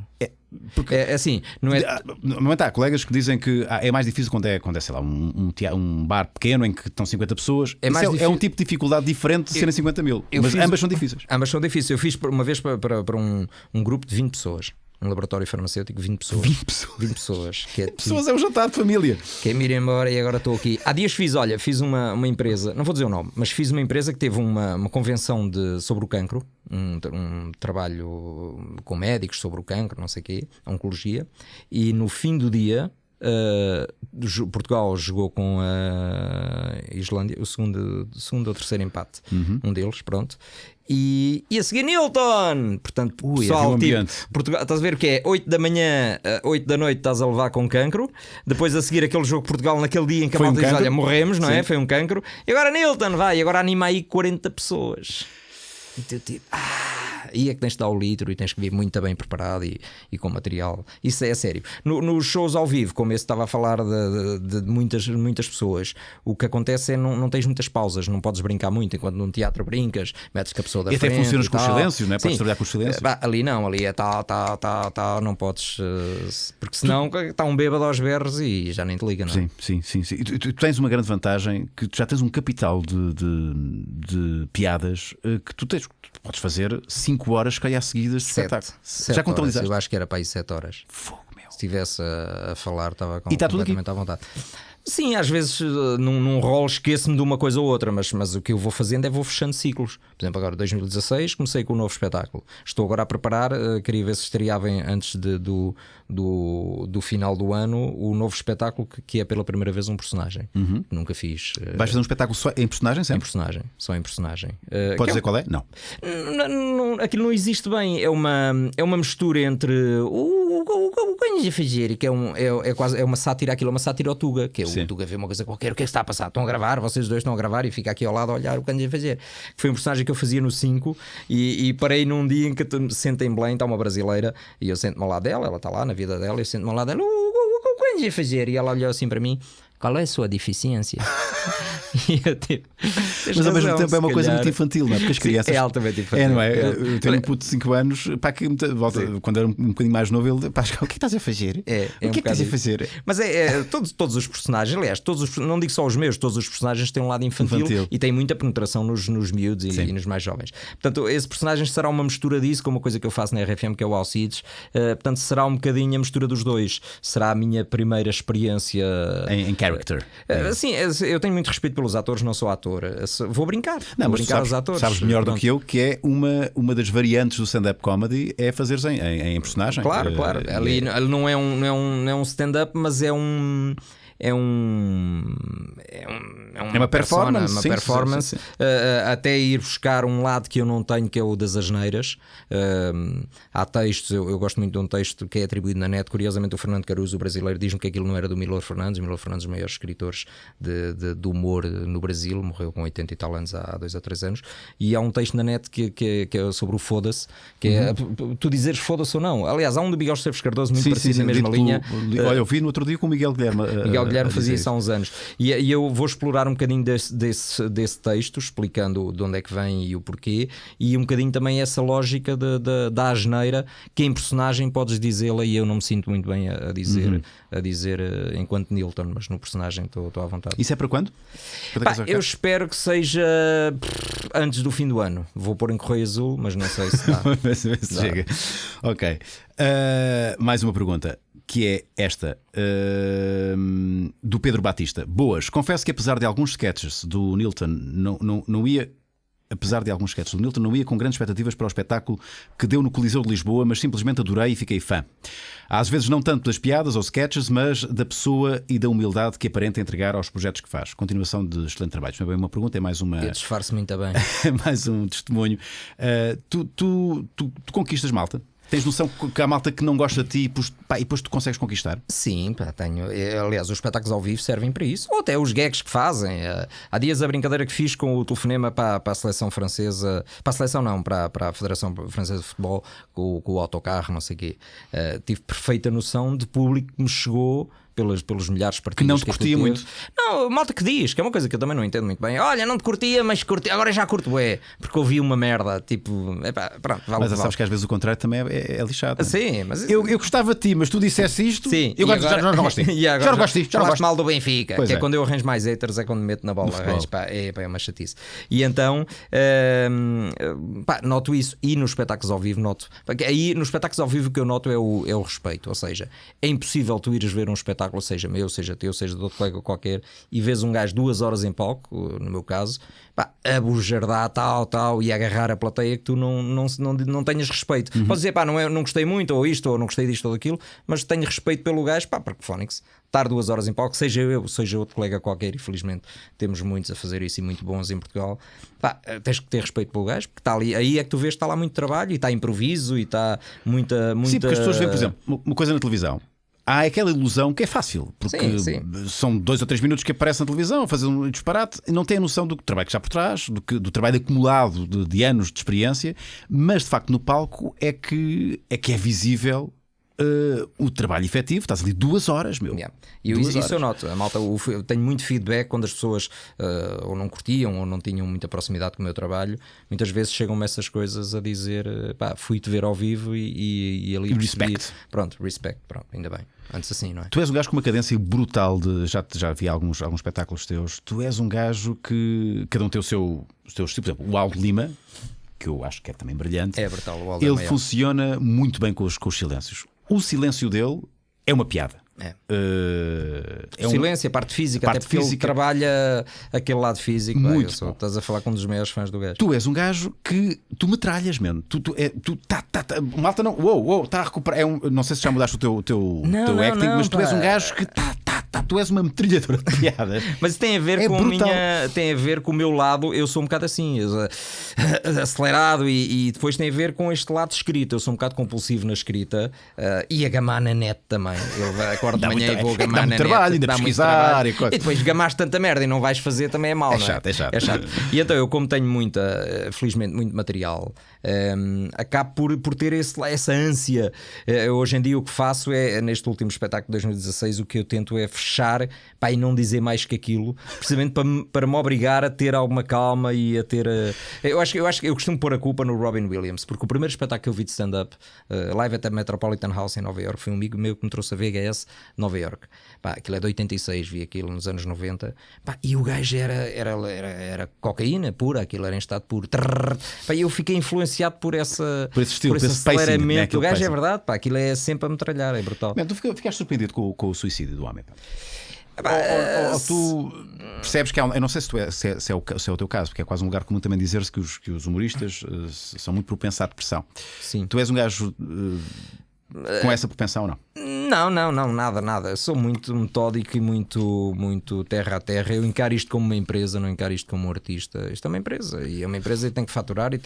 A: Porque
B: assim, não é.
A: Normalmente há colegas que dizem que é mais difícil quando é sei lá, um bar pequeno em que estão 50 pessoas. É um tipo de dificuldade diferente de serem 50 mil. Mas ambas são difíceis.
B: Ambas são difíceis. Eu fiz uma vez para um grupo de 20 pessoas. Um laboratório farmacêutico, 20 pessoas.
A: 20 pessoas.
B: Que
A: pessoas é um jantar de família.
B: Quem me ir embora e agora estou aqui. Há dias fiz uma empresa, não vou dizer o nome, mas fiz uma empresa que teve uma convenção sobre o cancro, um trabalho com médicos sobre o cancro, não sei o quê, a oncologia, e no fim do dia Portugal jogou com a Islândia, o segundo ou terceiro empate, um deles, pronto. E a seguir Nilton, portanto, pessoal, tipo, Portugal, estás a ver o que é 8 da manhã, 8 da noite estás a levar com cancro. Depois a seguir aquele jogo de Portugal, naquele dia em que a malta diz: olha, morremos, não é? Foi um cancro. E agora Nilton, vai, agora anima aí 40 pessoas. E tu tipo, aí é que tens de dar o litro e tens que vir muito bem preparado e com material. Isso é sério. Nos shows ao vivo, como esse estava a falar de muitas pessoas, o que acontece é não tens muitas pausas, não podes brincar muito. Enquanto num teatro brincas, metes com a pessoa da frente.
A: E até funcionas com os silêncios, não é? Podes trabalhar com os silêncios.
B: Ali não, ali é tá, não podes, porque senão está um bêbado aos berros e já nem te liga, não é?
A: Sim. Tu tens uma grande vantagem, que tu já tens um capital de piadas que tu podes fazer 5 horas, se calhar, seguidas de espetáculo. Já contabilizaste?
B: Eu acho que era para aí 7 horas.
A: Fogo, meu.
B: Se estivesse a falar, estava
A: completamente
B: à vontade. Sim, às vezes num rol esqueço-me de uma coisa ou outra, mas o que eu vou fazendo é vou fechando ciclos. Por exemplo, agora 2016 comecei com um novo espetáculo. Estou agora a preparar, queria ver se estreava antes do final do ano o novo espetáculo que é pela primeira vez um personagem. Nunca fiz.
A: Vais fazer um espetáculo só em personagem sempre?
B: Em personagem, só em personagem.
A: Podes dizer qual é? Não.
B: Aquilo não existe bem. É uma mistura entre o que andas a fazer, que é quase uma sátira, aquilo é uma sátira ao Tuga, que é o Tuga vê uma coisa qualquer, o que é que está a passar? Estão a gravar, vocês dois estão a gravar, e fica aqui ao lado a olhar o que andas a fazer. Foi um personagem que eu fazia no 5 e parei num dia em que me sento em Belém, está uma brasileira e eu sento-me ao lado dela, ela está lá na vida dela, eu sento-me ao lado dela, o que andas a fazer? E ela olhou assim para mim: qual é a sua deficiência? E eu tipo,
A: mas ao mesmo tempo é uma coisa muito infantil, não é? Porque as crianças.
B: É altamente infantil.
A: Não é? Eu tenho um puto de 5 anos, quando era um bocadinho mais novo, ele, o que é que estás a fazer? O que é que estás a fazer?
B: Mas todos os personagens, aliás, não digo só os meus, todos os personagens têm um lado infantil. E têm muita penetração nos miúdos e nos mais jovens. Portanto, esse personagem será uma mistura disso, com uma coisa que eu faço na RFM, que é o Alcides. Portanto, será um bocadinho a mistura dos dois. Será a minha primeira experiência
A: em character.
B: Sim, eu tenho muito respeito pelos atores, não sou ator. Vou brincar.
A: Não, mas
B: brincar aos atores.
A: Sabes melhor do que eu que é uma das variantes do stand-up comedy é fazeres em personagem.
B: Claro. Ali não é um stand-up, mas é uma performance,
A: sim.
B: Até ir buscar um lado que eu não tenho, que é o das asneiras. Há textos, eu gosto muito de um texto que é atribuído na net. Curiosamente, o Fernando Caruso, o brasileiro, diz-me que aquilo não era do Milor Fernandes. O Milor Fernandes, os maiores escritores de humor no Brasil, morreu com 80 e tal anos, há 2 ou 3 anos. E há um texto na net que é sobre o foda-se, que é tu dizeres foda-se ou não. Aliás, há um do Miguel Esteves Cardoso muito parecido, na mesma linha.
A: Olha, eu vi no outro dia com o Miguel Guilherme.
B: Miguel Guilherme fazia isso há uns anos. E eu vou explorar um bocadinho desse texto, explicando de onde é que vem e o porquê, e um bocadinho também essa lógica da asneira, que em personagem podes dizê-la, e eu não me sinto muito bem a dizer enquanto Nilton, mas no personagem estou à vontade.
A: Isso é para quando?
B: Eu espero que seja antes do fim do ano. Vou pôr em Correio Azul, mas não sei se dá.
A: se chega. Ok. Mais uma pergunta, que é esta, do Pedro Batista. Boas, confesso que apesar de alguns sketches do Nilton não ia com grandes expectativas para o espetáculo que deu no Coliseu de Lisboa, mas simplesmente adorei e fiquei fã. Às vezes não tanto das piadas ou sketches, mas da pessoa e da humildade que aparenta entregar aos projetos que faz. Continuação de excelente trabalho. Não é bem uma pergunta, é mais uma...
B: Eu disfarço muito bem.
A: É mais um testemunho. Tu conquistas malta? Tens noção que há malta que não gosta de ti e depois tu consegues conquistar?
B: Sim, pá, tenho. Aliás, os espetáculos ao vivo servem para isso. Ou até os gags que fazem. Há dias a brincadeira que fiz com o telefonema para a seleção francesa. Para a seleção não, para a Federação Francesa de Futebol, com o autocarro, não sei o quê. Tive perfeita noção de público que me chegou pelos milhares de partidas
A: que não te curtia muito.
B: Não, malta que diz, que é uma coisa que eu também não entendo muito bem. Olha, não te curtia, mas curti, agora já curto porque ouvi uma merda. Tipo, epá, pronto,
A: mas sabes que às vezes o contrário também é lixado.
B: Sim, mas
A: eu gostava de ti, mas tu dissesse isto.
B: Sim,
A: eu agora já não gosto disto. Já não gosto disto. Já não gosto
B: mal do Benfica,
A: pois
B: que é quando eu arranjo mais haters, é quando me meto na bola. É uma chatice. E então, noto isso. E nos espetáculos ao vivo noto. Aí nos espetáculos ao vivo o que eu noto é o respeito. Ou seja, é impossível tu ires ver um espetáculo, seja meu, seja teu, seja de outro colega qualquer, e vês um gajo 2 horas em palco, no meu caso, a bujardar tal, e agarrar a plateia que tu não tenhas respeito. Podes dizer, não gostei muito, ou isto, ou não gostei disto ou daquilo, mas tenho respeito pelo gajo, porque Phonics, estar 2 horas em palco, seja eu, seja outro colega qualquer, e felizmente temos muitos a fazer isso e muito bons em Portugal, tens que ter respeito pelo gajo, porque está ali, aí é que tu vês que está lá muito trabalho, e está improviso, e está muita...
A: Sim, porque as pessoas veem, por exemplo, uma coisa na televisão. Há aquela ilusão que é fácil, porque são 2 ou 3 minutos que aparece na televisão a fazer um disparate e não tem a noção do trabalho que está por trás, do trabalho acumulado de anos de experiência, mas de facto no palco é que é visível o trabalho efetivo. Estás ali 2 horas, meu.
B: Yeah. Isso eu noto. A malta, eu tenho muito feedback quando as pessoas ou não curtiam ou não tinham muita proximidade com o meu trabalho. Muitas vezes chegam-me essas coisas a dizer fui-te ver ao vivo e ali
A: respect.
B: Pronto, ainda bem. Antes assim, não é?
A: Tu és um gajo com uma cadência brutal já vi alguns espetáculos teus. Tu és um gajo que cada um tem o seu estilo. Por exemplo, o Aldo Lima, que eu acho que é também brilhante,
B: é brutal. O Aldo
A: ele funciona muito bem com os silêncios. O silêncio dele é uma piada.
B: Silêncio, a parte física, até porque ele trabalha aquele lado físico.
A: Muito
B: estás a falar com um dos maiores fãs do gajo.
A: Tu és um gajo que tu metralhas, mano. Malta não. Uou, está a recuperar. Não sei se já mudaste o teu acting, mas tu és um gajo que tu és uma metralhadora de piadas.
B: Mas isso tem a ver tem a ver com o meu lado. Eu sou um bocado assim, acelerado, e depois tem a ver com este lado de escrita. Eu sou um bocado compulsivo na escrita, e a gamar na net também. Eu acordo de manhã e vou gamar na net.
A: Trabalho, ainda pesquisar e
B: depois gamaste tanta merda e não vais fazer, também é mau.
A: É chato.
B: E então eu, como tenho felizmente muito material, acabo por ter essa ânsia. Hoje em dia o que faço neste último espetáculo de 2016, o que eu tento é fechar e não dizer mais que aquilo, precisamente para me obrigar a ter alguma calma e a ter eu costumo pôr a culpa no Robin Williams, porque o primeiro espetáculo que eu vi de stand-up live at the Metropolitan House em Nova York foi um amigo meu que me trouxe a VHS de Nova York. Aquilo é de 86, vi aquilo nos anos 90, e o gajo era cocaína pura, aquilo era em estado puro. E eu fiquei influenciado por esse
A: estilo,
B: por esse aceleramento.
A: pacing,
B: o gajo é verdade, aquilo é sempre a metralhar, é brutal.
A: Tu ficaste surpreendido com o suicídio do homem? Ou tu percebes que eu não sei se é o teu caso, porque é quase um lugar comum também dizer-se que os humoristas são muito propensos à depressão.
B: Sim.
A: Tu és um gajo com essa propensão ou não?
B: Não, nada. Eu sou muito metódico e muito terra a terra. Eu encaro isto como uma empresa, não encaro isto como um artista. Isto é uma empresa, e é uma empresa e tem que faturar, e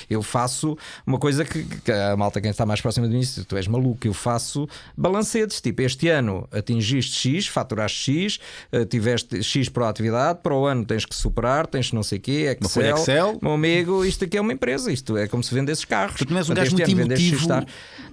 B: eu faço uma coisa que a malta, quem está mais próxima de mim, tu és maluco. Eu faço balancetes, tipo, este ano atingiste X, faturaste X, tiveste X para a atividade, para o ano tens que superar, tens não sei o quê,
A: Excel.
B: Meu amigo, isto aqui é uma empresa, isto é como se vendesses carros.
A: Tu não és um gajo muito emotivo.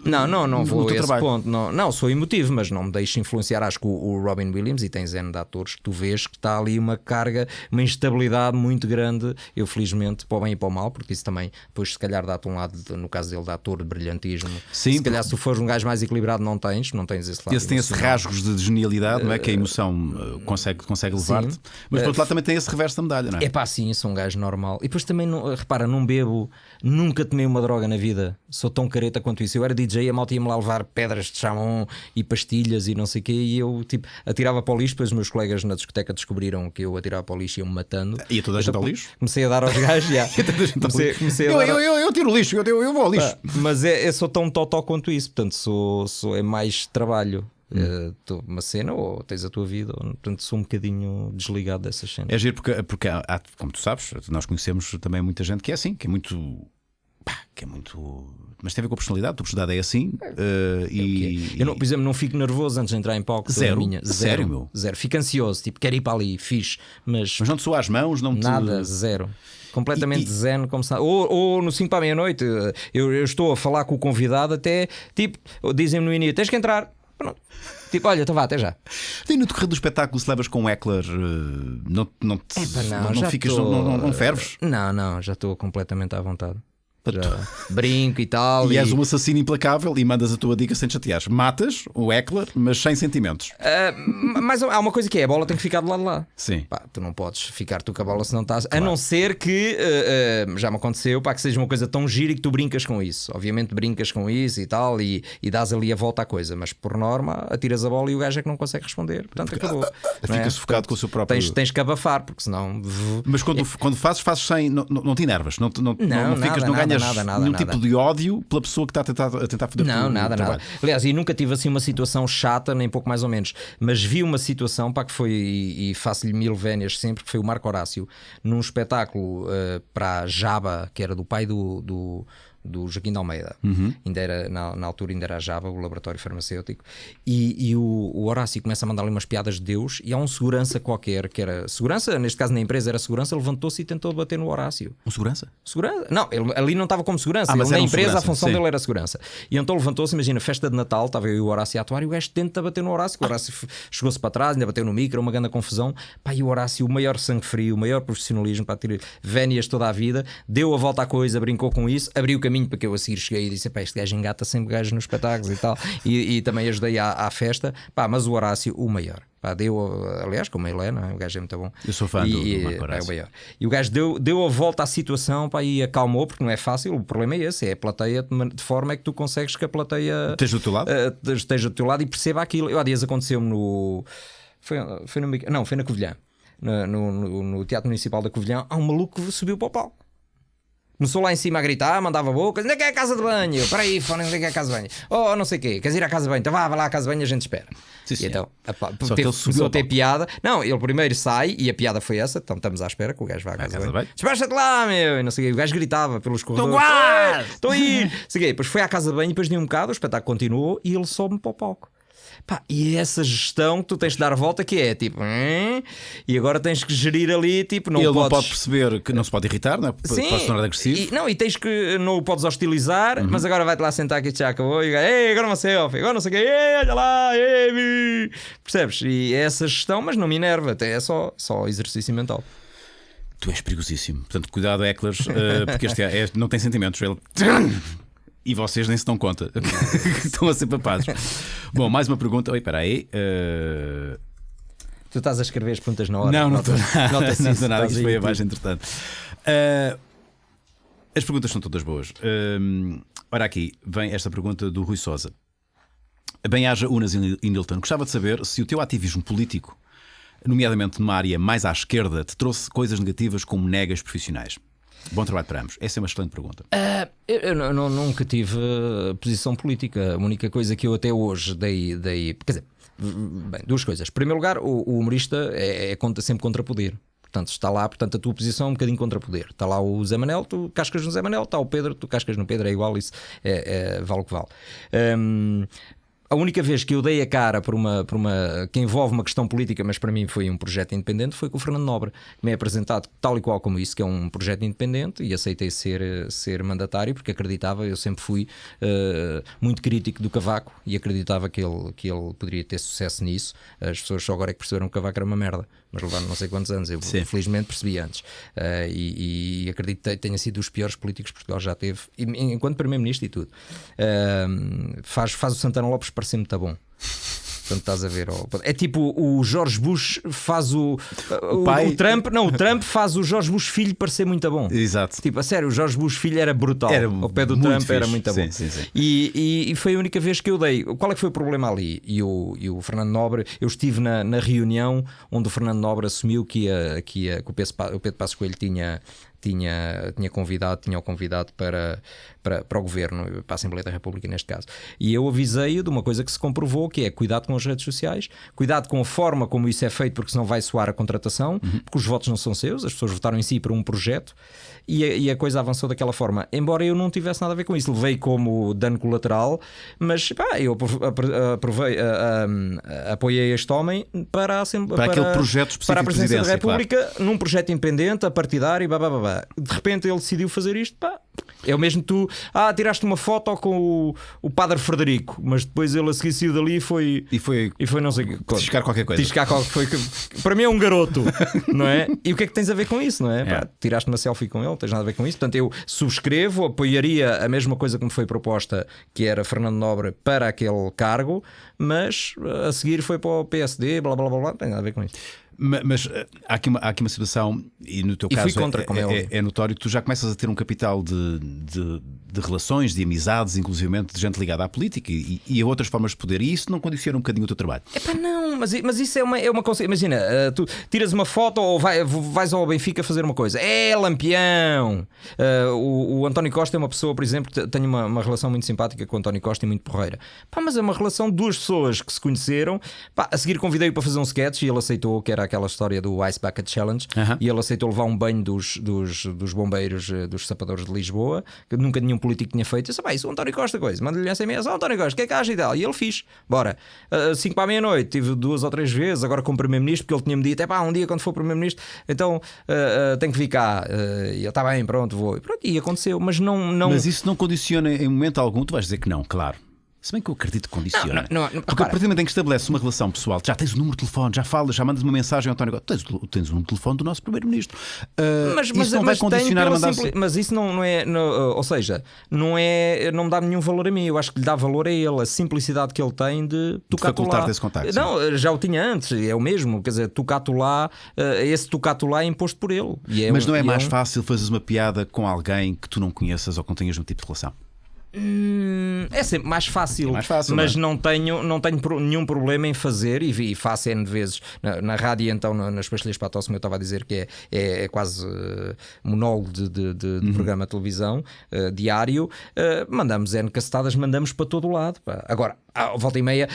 B: Não vou a esse ponto. Não, sou emotivo, mas não me deixo influenciar. Acho que o Robin Williams, e tens N de atores, que tu vês que está ali uma carga, uma instabilidade muito grande. Eu, felizmente, para o bem e para o mal, porque isso também, depois, se calhar, dá-te um lado, no caso dele, de ator, de brilhantismo.
A: Sim,
B: se calhar, se tu fores um gajo mais equilibrado, não tens esse lado.
A: Esse tem esses rasgos de genialidade, não é? Que a emoção consegue levar-te. Mas, por outro lado, também tem esse reverso da medalha, não é?
B: Sim, sou um gajo normal. E depois também, repara, não bebo, nunca tomei uma droga na vida. Sou tão careta quanto isso. Eu era DJ, a malta ia-me lá levar pedras de chamon e pastilhas e não sei o quê, e eu atirava para o lixo. Depois os meus colegas na discoteca descobriram que eu atirava para o lixo e iam-me matando.
A: E toda a gente ao lixo?
B: Comecei a dar aos gajos.
A: Eu tiro o lixo, eu vou ao lixo.
B: Mas eu sou tão totó quanto isso. Portanto, é mais trabalho. Uma cena, ou tens a tua vida, portanto sou um bocadinho desligado dessas cenas.
A: É giro porque há, como tu sabes, nós conhecemos também muita gente que é assim, que é muito que é muito. Mas tem a ver com a personalidade, a tua personalidade é assim.
B: Eu, não, por exemplo, não fico nervoso antes de entrar em palco.
A: Zero?
B: Minha.
A: Sério, meu?
B: Zero. Fico ansioso, tipo, quero ir para ali, fixe. Mas
A: não te soa as mãos, não te.
B: Nada, zero. Completamente zen, como se... ou no 5 para a meia-noite, eu estou a falar com o convidado, até tipo, dizem-me no início: tens que entrar. Pronto. Tipo, olha, então vá, até já.
A: E no decorrer do espetáculo, se levas com o heckler, não ficas, não ferves?
B: Não, já estou completamente à vontade. Já brinco e tal.
A: E és um assassino implacável e mandas a tua dica sem chateares. Matas o heckler, mas sem sentimentos.
B: Mas há uma coisa que é: a bola tem que ficar do lado de lá.
A: Sim.
B: Pá, tu não podes ficar tu com a bola se não estás. Claro. A não ser que já me aconteceu, pá, que seja uma coisa tão gira e que tu brincas com isso. Obviamente brincas com isso e tal, e dás ali a volta à coisa. Mas por norma, atiras a bola e o gajo é que não consegue responder. Portanto, acabou.
A: Fica sufocado com o seu próprio.
B: Tens que abafar, porque senão.
A: Mas quando fazes sem. Não te enervas. Não ficas, não ganhas nenhum tipo de ódio pela pessoa que está a tentar fazer
B: nada. Aliás, e nunca tive assim uma situação chata, nem pouco mais ou menos. Mas vi uma situação, pá, que foi, e faço-lhe mil vénias sempre, que foi o Marco Horácio num espetáculo para a Jaba, que era do pai do Joaquim de Almeida. Ainda era, na altura ainda era a Jaba, o laboratório farmacêutico, e o Horácio começa a mandar ali umas piadas de Deus, e há um segurança qualquer, que era segurança, neste caso na empresa era segurança, levantou-se e tentou bater no Horácio.
A: Um segurança?
B: Não, ele ali não estava como segurança,
A: mas
B: ele, na empresa
A: segurança,
B: a função
A: sim.
B: dele era segurança. E então levantou-se, imagina, festa de Natal, estava eu e o Horácio a atuar, e o gajo tenta bater no Horácio, o Horácio chegou-se para trás, ainda bateu no micro, uma grande confusão. Pá, e o Horácio, o maior sangue frio, o maior profissionalismo, para ter vénias toda a vida, deu a volta à coisa, brincou com isso, abriu o caminho para que eu a seguir cheguei e disse: pá, este gajo engata sempre gajos nos espetáculos e tal, e também ajudei à festa. Pá, mas o Horácio, o maior. Pá, aliás, como ele é, não é? O gajo é muito bom.
A: Eu sou fã do Marco Horácio.
B: É o maior. E o gajo deu a volta à situação, pá, e acalmou, porque não é fácil. O problema é esse: é a plateia, de forma é que tu consegues que a plateia
A: esteja do teu lado,
B: e perceba aquilo. Há dias aconteceu-me no. Foi na Covilhã, no Teatro Municipal da Covilhã. Há um maluco que subiu para o palco. Começou lá em cima a gritar, mandava bocas: onde é que é a casa de banho? Espera aí, onde é que é a casa de banho? Oh, não sei o quê, queres ir à casa de banho? Então vá lá à casa de banho, a gente espera.
A: Sim,
B: e então,
A: começou
B: a ter piada. Não, ele primeiro sai e a piada foi essa. Então estamos à espera que o gajo vá à casa de banho. Despacha-te lá, meu! E não sei o quê. O gajo gritava pelos corredores: estou a ir! Depois foi à casa de banho, depois de um bocado, o espetáculo continuou e ele sobe-me para o palco. Pá, e essa gestão que tu tens de dar a volta, que é tipo, e agora tens que gerir ali, tipo,
A: não ele podes... não pode perceber que não se pode irritar, não é?
B: Sim,
A: pode se tornar agressivo.
B: E tens que, não o podes hostilizar, mas agora vai-te lá sentar que já acabou, e agora uma selfie, agora não sei o quê, olha lá, percebes? E é essa gestão, mas não me enerva, até é só exercício mental.
A: Tu és perigosíssimo, portanto, cuidado, hecklers, porque este não tem sentimentos. Ele... E vocês nem se dão conta que estão a ser papados. Bom, mais uma pergunta. Oi, espera aí.
B: Tu estás a escrever as perguntas na hora?
A: Não estou nada. Isto foi abaixo, entretanto. As perguntas são todas boas. Ora, aqui vem esta pergunta do Rui Sousa. Bem-haja, Unas e Nilton. Gostava de saber se o teu ativismo político, nomeadamente numa área mais à esquerda, te trouxe coisas negativas como negas profissionais. Bom trabalho para ambos. Essa é uma excelente pergunta.
B: Eu nunca tive posição política. A única coisa que eu até hoje dei quer dizer, bem, duas coisas. Em primeiro lugar, o humorista é sempre contra poder. Portanto, está lá, portanto, a tua posição é um bocadinho contra poder. Está lá o Zé Manel, tu cascas no Zé Manel. Está o Pedro, tu cascas no Pedro. É igual, isso vale o que vale. A única vez que eu dei a cara por uma que envolve uma questão política, mas para mim foi um projeto independente, foi com o Fernando Nobre, que me é apresentado tal e qual como isso, que é um projeto independente, e aceitei ser mandatário, porque acreditava, eu sempre fui muito crítico do Cavaco e acreditava que ele poderia ter sucesso nisso. As pessoas só agora é que perceberam que o Cavaco era uma merda, mas levaram não sei quantos anos. Eu felizmente percebi antes, e acredito que tenha sido dos piores políticos que Portugal já teve, enquanto primeiro-ministro e tudo. Faz o Santana Lopes parecer muito bom. Portanto, estás a ver. É tipo o George Bush faz o Trump. Não, o Trump faz o George Bush filho parecer muito bom.
A: Exato.
B: Tipo, a sério, o George Bush filho era brutal. Ao pé do Trump fixe. Era muito bom.
A: Sim.
B: E foi a única vez que eu dei. Qual é que foi o problema ali? E o Fernando Nobre, eu estive na reunião onde o Fernando Nobre assumiu que o Pedro Passos Coelho tinha tinha o convidado para o governo, para a Assembleia da República neste caso. E eu avisei-o de uma coisa que se comprovou, que é cuidado com as redes sociais, cuidado com a forma como isso é feito, porque senão vai soar a contratação, porque os votos não são seus, as pessoas votaram em si para um projeto, e a coisa avançou daquela forma. Embora eu não tivesse nada a ver com isso, levei como dano colateral, mas eu apoiei este homem para
A: aquele projeto específico
B: para a Presidência da República,
A: claro.
B: Num projeto independente, apartidário, de repente ele decidiu fazer isto, é o mesmo tu, tiraste uma foto com o Padre Frederico, mas depois ele a seguir saiu dali e foi não sei o que.
A: Tiscar qualquer coisa.
B: Para mim é um garoto, não é? E o que é que tens a ver com isso, não é? Tiraste uma selfie com ele, não tens nada a ver com isso. Portanto, eu subscrevo, apoiaria a mesma coisa que me foi proposta, que era Fernando Nobre para aquele cargo, mas a seguir foi para o PSD, blá blá blá blá, não tem nada a ver com isso.
A: Mas há aqui uma situação, e no teu caso
B: fui contra,
A: é notório que tu já começas a ter um capital de relações, de amizades, inclusivamente de gente ligada à política e a outras formas de poder, e isso não condiciona um bocadinho o teu trabalho?
B: Não, mas isso é uma coisa. Imagina, tu tiras uma foto ou vais ao Benfica fazer uma coisa, Lampião. O António Costa é uma pessoa, por exemplo, que tem uma relação muito simpática com o António Costa e muito porreira. Mas é uma relação de duas pessoas que se conheceram. A seguir convidei-o para fazer um sketch e ele aceitou, que era aquela história do Ice Bucket Challenge, e ele aceitou levar um banho dos bombeiros, dos sapadores de Lisboa, que nunca nenhum político tinha feito. Eu disse, isso é o António Costa, coisa. Manda-lhe SMS, António Costa, o que é que acha e tal? E ele fiz, bora. 5 para a meia-noite, tive 2 ou 3 vezes, agora com o Primeiro-Ministro, porque ele tinha-me dito, um dia quando for Primeiro-Ministro, então tenho que vir cá. E eu, está bem, pronto, vou. E aconteceu, mas não.
A: Mas isso não condiciona em momento algum, tu vais dizer que não, claro. Se bem que eu acredito que condiciona. Porque a partir do momento em que estabeleces uma relação pessoal, já tens o número de telefone, já falas, já mandas uma mensagem ao António Costa, tens o número de telefone do nosso Primeiro-Ministro. Isso não vai condicionar a mandar.
B: Mas isso não é. Ou seja, não me dá nenhum valor a mim. Eu acho que lhe dá valor a ele, a simplicidade que ele tem de tocar-te lá.
A: Desse contacto,
B: não, já o tinha antes, é o mesmo. Quer dizer, tocar-te lá, esse tocar-te lá é imposto por ele.
A: Mas não é mais fácil fazeres uma piada com alguém que tu não conheças ou que não tenhas um tipo de relação?
B: É sempre mais fácil, mas não tenho nenhum problema em fazer, e faço N vezes na rádio. Então nas pastilhas para a tosse, como eu estava a dizer, que é quase monólogo de programa de televisão diário, mandamos N cacetadas, mandamos para todo o lado. Agora, volta e meia,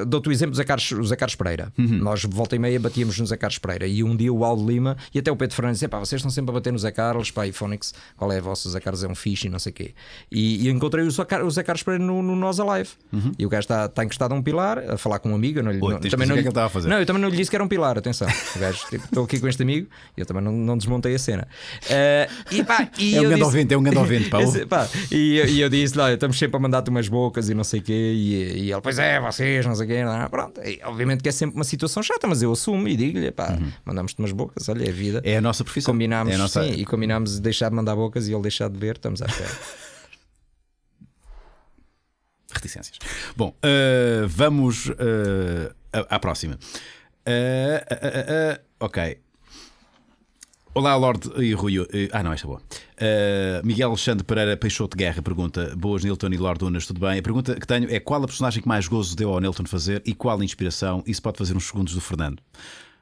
B: dou-te o exemplo do Zé Carlos Pereira. Nós volta e meia batíamos no Zé Carlos Pereira, e um dia o Aldo Lima e até o Pedro Fernandes dizem, vocês estão sempre a bater no Zé Carlos, e Fónix, qual é a vossa? O Zé Carlos é um fixe e não sei o quê. E eu encontrei o Zé Carlos Pereira no Nós Alive, e o gajo está encostado a um pilar a falar com um amigo. Também não lhe, eu também não lhe disse que era um pilar, atenção. O gajo, estou aqui com este amigo, e eu também não desmontei a cena. É um grande ouvinte, e eu disse, estamos sempre a mandar-te umas bocas e não sei o quê, e ele, pois é, vocês, não sei o quê, pronto. E, obviamente que é sempre uma situação chata, mas eu assumo e digo-lhe, mandamos-te umas bocas, olha, é a vida.
A: É a nossa profissão.
B: Combinámos, e combinámos deixar de mandar bocas e ele deixar de beber, estamos à espera.
A: Reticências. Bom, vamos à próxima. Ok. Olá, Lorde e Rui. Não, esta é boa. Miguel Alexandre Pereira Peixoto Guerra pergunta: boas, Nilton e Lorde Unas, tudo bem? A pergunta que tenho é: qual a personagem que mais gozo deu ao Nilton fazer e qual a inspiração? Isso pode fazer uns segundos do Fernando.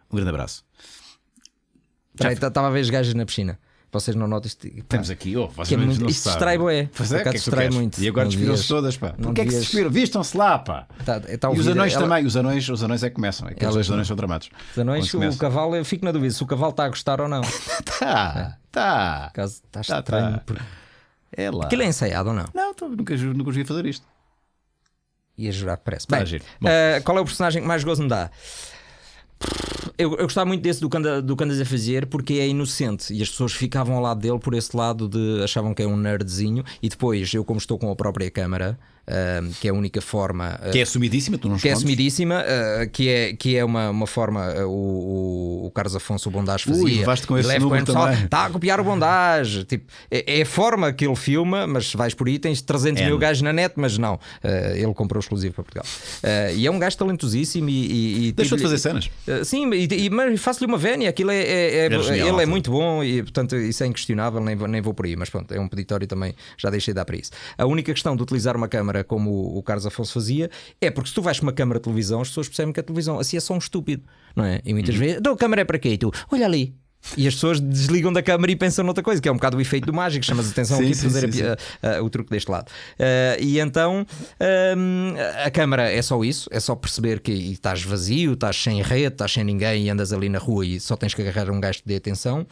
A: Um grande abraço.
B: Estava a ver os gajos na piscina. Vocês não notam isto?
A: Temos aqui,
B: isto distrai bué.
A: Pois é, que distrai muito. E agora despiram-se todas, pá. Porquê é que se despiram? Vistam-se lá, pá. E os anões também. Os anões é que começam. Os anões são dramados.
B: Os anões, o cavalo, eu fico na dúvida se o cavalo está a gostar ou não.
A: Está.
B: Está estranho.
A: É lá.
B: Aquilo é ensaiado ou não?
A: Não, nunca consegui fazer isto.
B: Ia jurar que parece. Bem, qual é o personagem que mais gozo me dá? Eu gostava muito desse do que andas a fazer, porque é inocente e as pessoas ficavam ao lado dele por esse lado de achavam que é um nerdzinho, e depois eu, como estou com a própria câmara, que é a única forma,
A: que é assumidíssima, tu não
B: que é assumidíssima, que é uma forma, o Carlos Afonso, o Bondage fazia.
A: Levaste com esse número também.
B: Está a copiar o Bondage, tipo, é a forma que ele filma, mas vais por aí, tens 300 mil gajos na net, mas não, ele comprou exclusivo para Portugal, e é um gajo talentosíssimo e
A: deixou de fazer cenas.
B: Sim, mas faço-lhe uma vénia, aquilo ele é muito bom, e portanto isso é inquestionável, nem vou por aí, mas pronto, é um peditório também, já deixei de dar para isso. A única questão de utilizar uma câmara como o Carlos Afonso fazia é porque se tu vais com uma câmara de televisão, as pessoas percebem que a televisão assim é só um estúpido, não é? E muitas vezes, a câmara é para quê? E tu, olha ali. E as pessoas desligam da câmara e pensam noutra coisa, que é um bocado o efeito do mágico, chamas a atenção aqui para fazer o truque deste lado. E então a câmara é só isso, é só perceber que estás vazio, estás sem rede, estás sem ninguém e andas ali na rua e só tens que agarrar um gajo que dê atenção.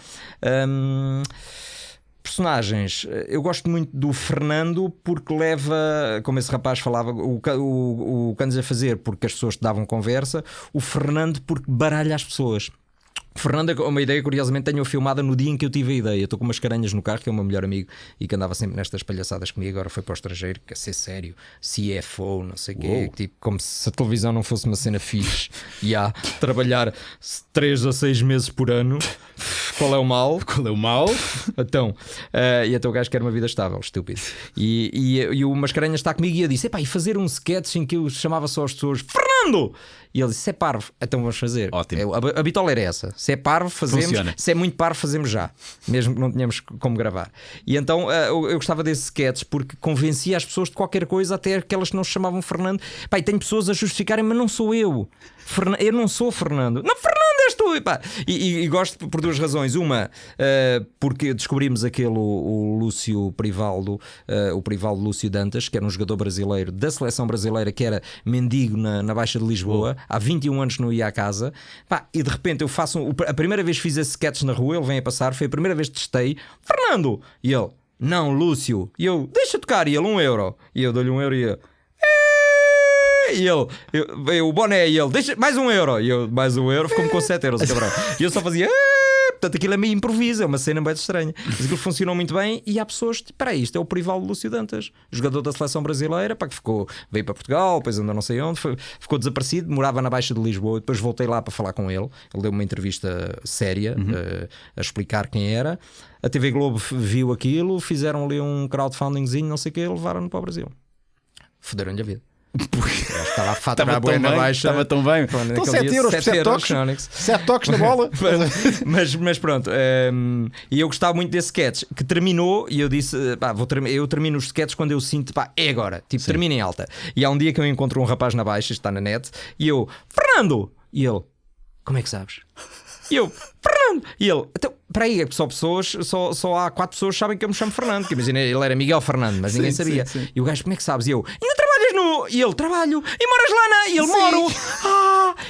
B: Personagens, eu gosto muito do Fernando porque leva, como esse rapaz falava, o Canos a fazer porque as pessoas te davam conversa, o Fernando porque baralha as pessoas. Fernando é uma ideia, curiosamente, tenho filmada no dia em que eu tive a ideia. Estou com umas caranhas no carro, que é o meu melhor amigo e que andava sempre nestas palhaçadas comigo. Agora foi para o estrangeiro, quer ser sério, CFO, não sei o quê, tipo, como se a televisão não fosse uma cena fixe. Trabalhar 3 a 6 meses por ano. Qual é o mal?
A: Qual é o mal?
B: Então, e até o gajo quer uma vida estável, estúpido. E o Mascarenhas está comigo e eu disse: epá, e fazer um sketch em que eu chamava só as pessoas Fernando! E ele disse: se é parvo, então vamos fazer.
A: Ótimo.
B: A bitola era essa: se é parvo, fazemos.
A: Funciona.
B: Se é muito parvo, fazemos já, mesmo que não tenhamos como gravar. E então eu gostava desse sketch porque convencia as pessoas de qualquer coisa, até aquelas que não se chamavam Fernando. Pá, e tenho pessoas a justificarem, mas não sou eu. Eu não sou Fernando. Não, Fernando és tu. E gosto por 2 razões. Uma, porque descobrimos o Lúcio Privaldo, o Privaldo Lúcio Dantas, que era um jogador brasileiro da seleção brasileira, que era mendigo na Baixa de Lisboa. Há 21 anos não ia à casa. Pá, e de repente eu faço a primeira vez que fiz esse sketch na rua, ele vem a passar, foi a primeira vez que testei. Fernando! E ele: não, Lúcio. E eu: deixa tocar. E ele: €1. E eu dou-lhe €1 e ele: e ele, o boné, e ele: deixa mais €1. E eu: mais €1, ficou-me com €7, cabrão. E eu só fazia. Portanto, aquilo é meio improviso, é uma cena bem estranha. Mas aquilo funcionou muito bem. E há pessoas que, espera aí, isto é o Privaldo Lúcio Dantas, jogador da seleção brasileira, pá, que veio para Portugal, depois andou não sei onde, ficou desaparecido, morava na Baixa de Lisboa. Depois voltei lá para falar com ele. Ele deu uma entrevista séria a explicar quem era. A TV Globo viu aquilo, fizeram ali um crowdfundingzinho, não sei o que, levaram-no para o Brasil. Foderam-lhe a vida. Estava a faturar bué na Baixa.
A: Estava tão bem. Então 7 euros por 7 toques. 7 toques na bola.
B: mas pronto. E eu gostava muito desse sketch que terminou. E eu disse: pá, eu termino os sketches quando eu sinto, pá, é agora. Tipo, termina em alta. E há um dia que eu encontro um rapaz na Baixa, está na net, e eu: Fernando! E ele: como é que sabes? E eu: Fernando! E ele: então, para aí, é que só há 4 pessoas que sabem que eu me chamo Fernando. Que imagina, ele era Miguel Fernando, mas ninguém sabia. Sim. E o gajo: como é que sabes? E eu: ainda trabalhas no. E ele: trabalho. E moras lá na. E ele: moro.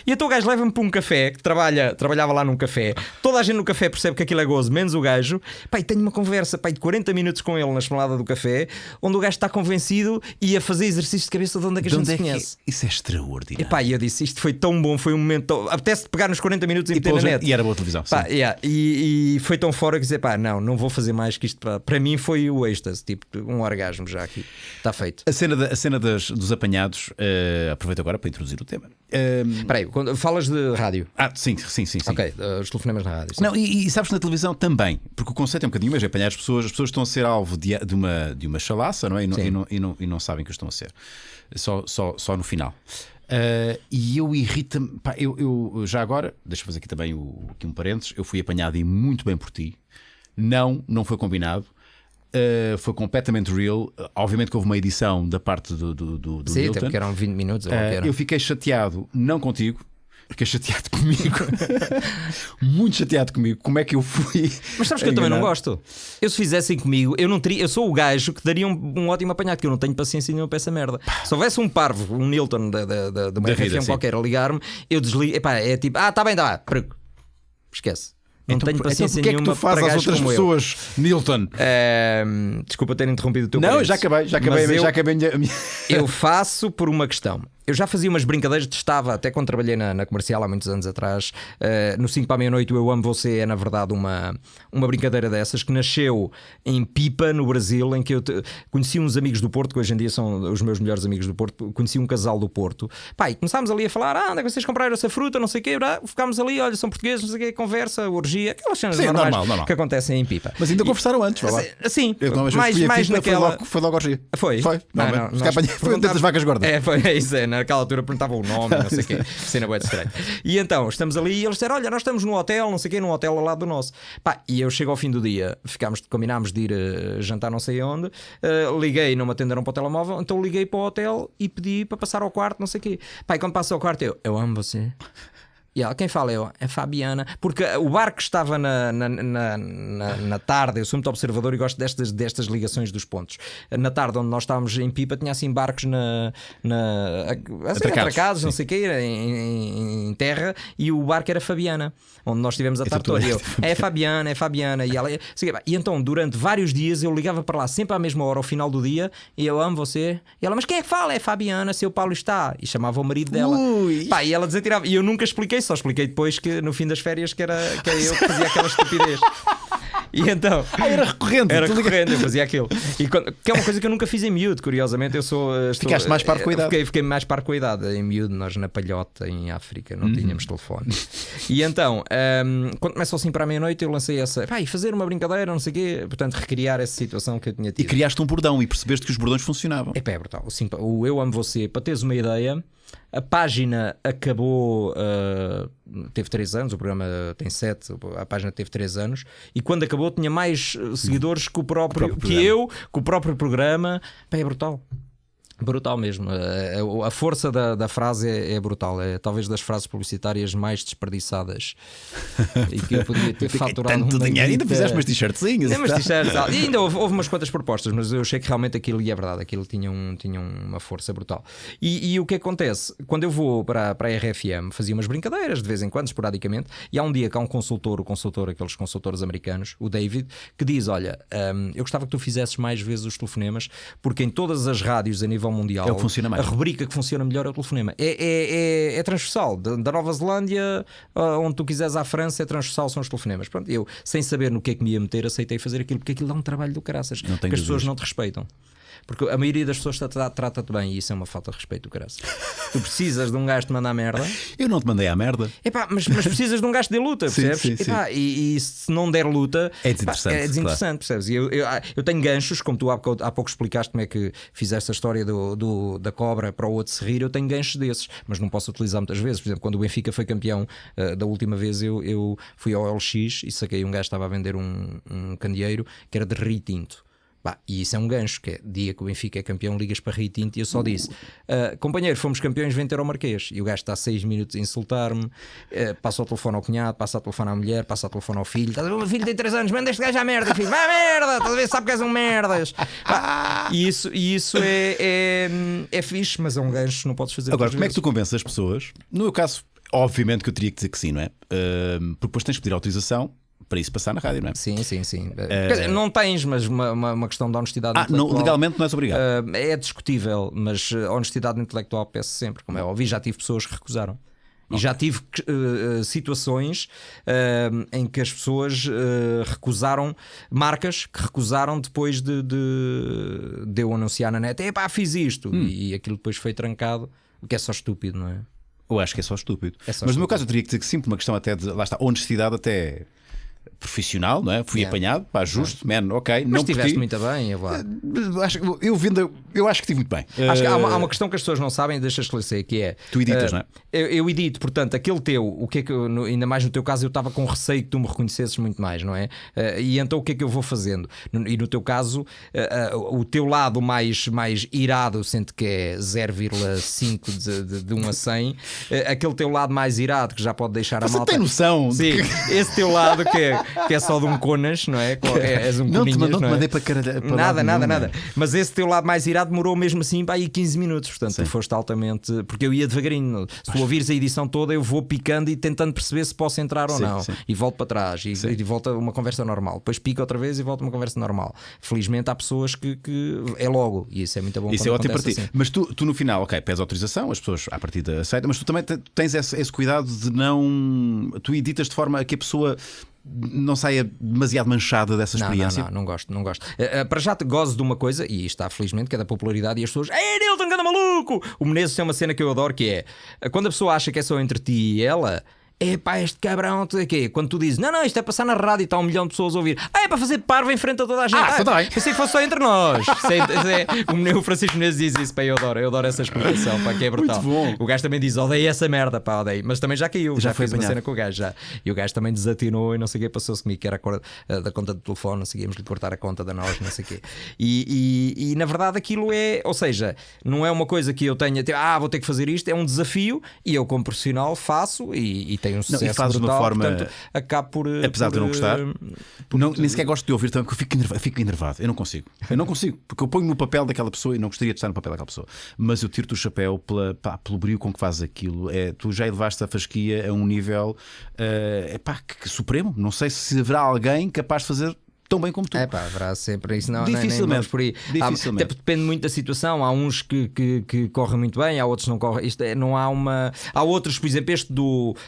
B: E então o gajo leva-me para um café, que trabalhava lá num café. Toda a gente no café percebe que aquilo é gozo, menos o gajo. Pá, e tenho uma conversa, pá, de 40 minutos com ele na esplanada do café, onde o gajo está convencido e a fazer exercício de cabeça de onde é que a gente se conhece.
A: Isso é extraordinário.
B: E pá, eu disse: isto foi tão bom, foi um momento. Apetece-te pegar nos 40 minutos e meter na net.
A: E era boa televisão.
B: Pá, e foi tão fora que dizer: pá, não vou fazer mais que isto. Para mim foi o êxtase, tipo um orgasmo já aqui. Está feito.
A: A cena dos apanhados, aproveito agora para introduzir o tema.
B: Espera aí, quando falas de rádio.
A: Sim.
B: Ok, os telefonemas na rádio. Sim.
A: Não, e sabes que na televisão também, porque o conceito é um bocadinho mais apanhar as pessoas estão a ser alvo de uma chalaça, não é? E não sabem que estão a ser. Só no final. E eu irrita-me. Eu já agora, deixa eu fazer aqui também aqui um parênteses. Eu fui apanhado e muito bem por ti. Não foi combinado. Foi completamente real. Obviamente que houve uma edição da parte do
B: Sim,
A: Milton.
B: até porque eram 20 minutos.
A: Eu fiquei chateado, não contigo. Fiquei chateado comigo. Muito chateado comigo. Como é que eu fui?
B: Mas sabes que eu também não gosto. Eu, se fizessem comigo, eu não teria. Eu sou o gajo que daria um ótimo apanhado, que eu não tenho paciência nenhuma para essa merda. Se houvesse um parvo, um Nilton de uma RFM qualquer a ligar-me, eu desligo. Epá, é tipo: está bem, esquece. Não tenho paciência
A: nenhuma. Então, porque é que tu fazes às outras pessoas, Nilton?
B: Desculpa ter interrompido o teu
A: Não, já acabei a minha.
B: Eu faço por uma questão. Eu já fazia umas brincadeiras, testava, até quando trabalhei na comercial há muitos anos atrás. No 5 para a meia-noite, o Eu Amo Você é na verdade uma brincadeira dessas que nasceu em Pipa, no Brasil, em que eu conheci uns amigos do Porto, que hoje em dia são os meus melhores amigos do Porto. Conheci um casal do Porto. Pá, e começámos ali a falar: onde é que vocês compraram essa fruta, não sei o quê. Ficámos ali, olha, são portugueses, não sei o quê, conversa, orgia, aquelas cenas normais normal. Que acontecem em Pipa.
A: Mas ainda conversaram antes, vai lá.
B: Sim,
A: mais naquela. Foi logo orgia.
B: Foi?
A: Foi dentro das vacas gordas.
B: É isso, naquela altura perguntava o nome, não sei o quê, cena bué de estranha. E então estamos ali e eles disseram: olha, nós estamos num hotel, não sei o quê, num hotel ao lado do nosso. Pá, e eu chego ao fim do dia, combinámos de ir jantar não sei onde, liguei, não me atenderam para o telemóvel, então liguei para o hotel e pedi para passar ao quarto, não sei o quê. Pá, e quando passo ao quarto eu amo você. E ela, quem fala? Eu, é Fabiana. Porque o barco estava na tarde, eu sou muito observador e gosto destas ligações dos pontos. Na tarde, onde nós estávamos em Pipa, tinha assim barcos atracados, não sei o que, em terra, e o barco era Fabiana, onde nós estivemos a tarde toda. É Fabiana. E ela, e então, durante vários dias, eu ligava para lá sempre à mesma hora, ao final do dia, e eu amo você. E ela, mas quem é que fala? É Fabiana, seu Paulo está. E chamava o marido dela. Pá, e ela desatirava. E eu nunca expliquei, só expliquei depois que no fim das férias que era eu que fazia aquela estupidez. E então
A: era recorrente,
B: eu fazia aquilo. Que é uma coisa que eu nunca fiz em miúdo, curiosamente.
A: Ficaste mais parvo com a idade.
B: Fiquei mais parvo com a idade. Em miúdo, nós na palhota, em África, não tínhamos telefone. E então, quando começou assim para a meia-noite, eu lancei essa. E fazer uma brincadeira, não sei o quê. Portanto, recriar essa situação que eu tinha tido.
A: E criaste um bordão e percebeste que os bordões funcionavam.
B: É brutal. O Eu Amo Você, para teres uma ideia. A página acabou, teve 3 anos, o programa tem 7, a página teve 3 anos, e quando acabou tinha mais seguidores que o próprio programa. É brutal. Brutal mesmo. A força da frase é brutal. É talvez das frases publicitárias mais desperdiçadas e que eu podia ter faturado
A: tanto dinheiro. Ainda fizeste umas t-shirtzinhas.
B: E ainda houve umas quantas propostas, mas eu achei que realmente aquilo, e é verdade, aquilo tinha uma força brutal. E o que acontece? Quando eu vou para a RFM, fazia umas brincadeiras de vez em quando, esporadicamente, e há um dia que há um consultor, aqueles consultores americanos, o David, que diz: olha, eu gostava que tu fizesses mais vezes os telefonemas, porque em todas as rádios a nível mundial,
A: é o que funciona mais.
B: A rubrica que funciona melhor é o telefonema. É transversal. Da Nova Zelândia, onde tu quiseres, à França, é transversal, são os telefonemas. Pronto, eu, sem saber no que é que me ia meter, aceitei fazer aquilo, porque aquilo dá um trabalho do caraças, que as pessoas não te respeitam. Porque a maioria das pessoas trata-te bem, e isso é uma falta de respeito do caraças. Tu precisas de um gajo que te manda a merda.
A: Eu não te mandei à merda.
B: Mas precisas de um gajo que dê luta, percebes?
A: Sim.
B: E se não der luta,
A: é desinteressante,
B: claro. Percebes? E eu tenho ganchos, como tu há pouco explicaste como é que fizeste a história da cobra para o outro se rir. Eu tenho ganchos desses, mas não posso utilizar muitas vezes. Por exemplo, quando o Benfica foi campeão da última vez, eu fui ao LX e saquei um gajo que estava a vender um candeeiro que era de Rio Tinto. E isso é um gancho, que é dia que o Benfica é campeão, ligas para Rio Tinto, e eu só disse: companheiro, fomos campeões, vem ter ao Marquês. E o gajo está 6 minutos a insultar-me, passa o telefone ao cunhado, passa o telefone à mulher, passa o telefone ao filho. O filho tem 3 anos, manda este gajo à merda, filho, vai à merda, estás a ver, sabe que és um merdas. E isso é fixe, mas é um gancho, não podes fazer.
A: Agora, como é que tu convences as pessoas? No meu caso, obviamente que eu teria que dizer que sim, não é? Porque depois tens de pedir autorização para isso passar na rádio, não é?
B: Sim. Quer dizer, não tens, mas uma questão de honestidade intelectual.
A: Não, legalmente não és obrigado.
B: É discutível, mas a honestidade intelectual peço sempre, como é óbvio. Já tive pessoas que recusaram. E já tive situações em que as pessoas recusaram, marcas que recusaram depois de eu anunciar na net: fiz isto, e aquilo depois foi trancado, o que é só estúpido, não é?
A: Eu acho que é só estúpido. No meu caso eu teria que dizer que sim, por uma questão até de, lá está, honestidade até profissional, não é? Fui apanhado, justo, ok.
B: Mas estiveste muito bem,
A: eu acho que estive muito bem.
B: Acho que há uma questão que as pessoas não sabem, deixa eu esclarecer, que é:
A: tu editas, não é?
B: Eu edito, portanto, aquele teu, o que é que ainda mais no teu caso, eu estava com receio que tu me reconhecesses muito mais, não é? E então o que é que eu vou fazendo? E no teu caso, o teu lado mais irado, sendo que é 0,5 de 1 a 100, aquele teu lado mais irado que já pode deixar a malta.
A: Você tem noção?
B: Sim, esse teu lado que é só de um conas, não é? És um coninhas,
A: não te mandei para caralho.
B: Nada. Mas esse teu lado mais irado demorou mesmo assim para aí 15 minutos. Portanto, tu foste altamente. Porque eu ia devagarinho. Se tu ouvires a edição toda, eu vou picando e tentando perceber se posso entrar ou não. E volto para trás e volta uma conversa normal. Depois pica outra vez e volta uma conversa normal. Felizmente há pessoas que é logo. E isso é muito bom.
A: Isso é ótimo para ti. Assim. Mas tu no final, pedes autorização, as pessoas à partida aceitam, mas tu também tens esse cuidado de não. Tu editas de forma a que a pessoa não saia demasiado manchada dessa experiência.
B: Não gosto. Para já te gozo de uma coisa, e está felizmente, que é da popularidade, e as pessoas: ei, Nilton, ganda maluco! O Menezes tem uma cena que eu adoro, que é: quando a pessoa acha que é só entre ti e ela, pá, este cabrão, tudo aqui. Quando tu dizes, não, isto é passar na rádio e está 1 milhão de pessoas a ouvir, é para fazer parvo em frente a toda a gente. Pensei que fosse só entre nós. O Francisco Menezes diz isso, pá, eu adoro essa explicação, pá, que é brutal. O gajo também diz, odeio essa merda, pá, odeio. Mas também já caiu, já fez uma cena com o gajo já. E o gajo também desatinou e não sei o que, passou-se comigo, que era da conta do telefone, não sei o que, íamos-lhe cortar a conta da nós, não sei o quê. E na verdade aquilo é, ou seja, não é uma coisa que eu tenha, vou ter que fazer isto, é um desafio e eu como profissional faço e tenho um sucesso brutal, de uma forma, portanto acabo por,
A: apesar de eu não gostar, nem sequer gosto de ouvir tanto, porque eu fico enervado, eu não consigo, porque eu ponho no papel daquela pessoa e não gostaria de estar no papel daquela pessoa, mas eu tiro-te o chapéu pelo brio com que fazes aquilo. Tu já elevaste a fasquia a um nível supremo, não sei se haverá alguém capaz de fazer tão bem como tu.
B: Haverá sempre isso, não,
A: dificilmente.
B: Nem por aí. Até depende muito da situação. Há uns que correm muito bem, há outros que não correm. Não há uma. Há outros, por exemplo, este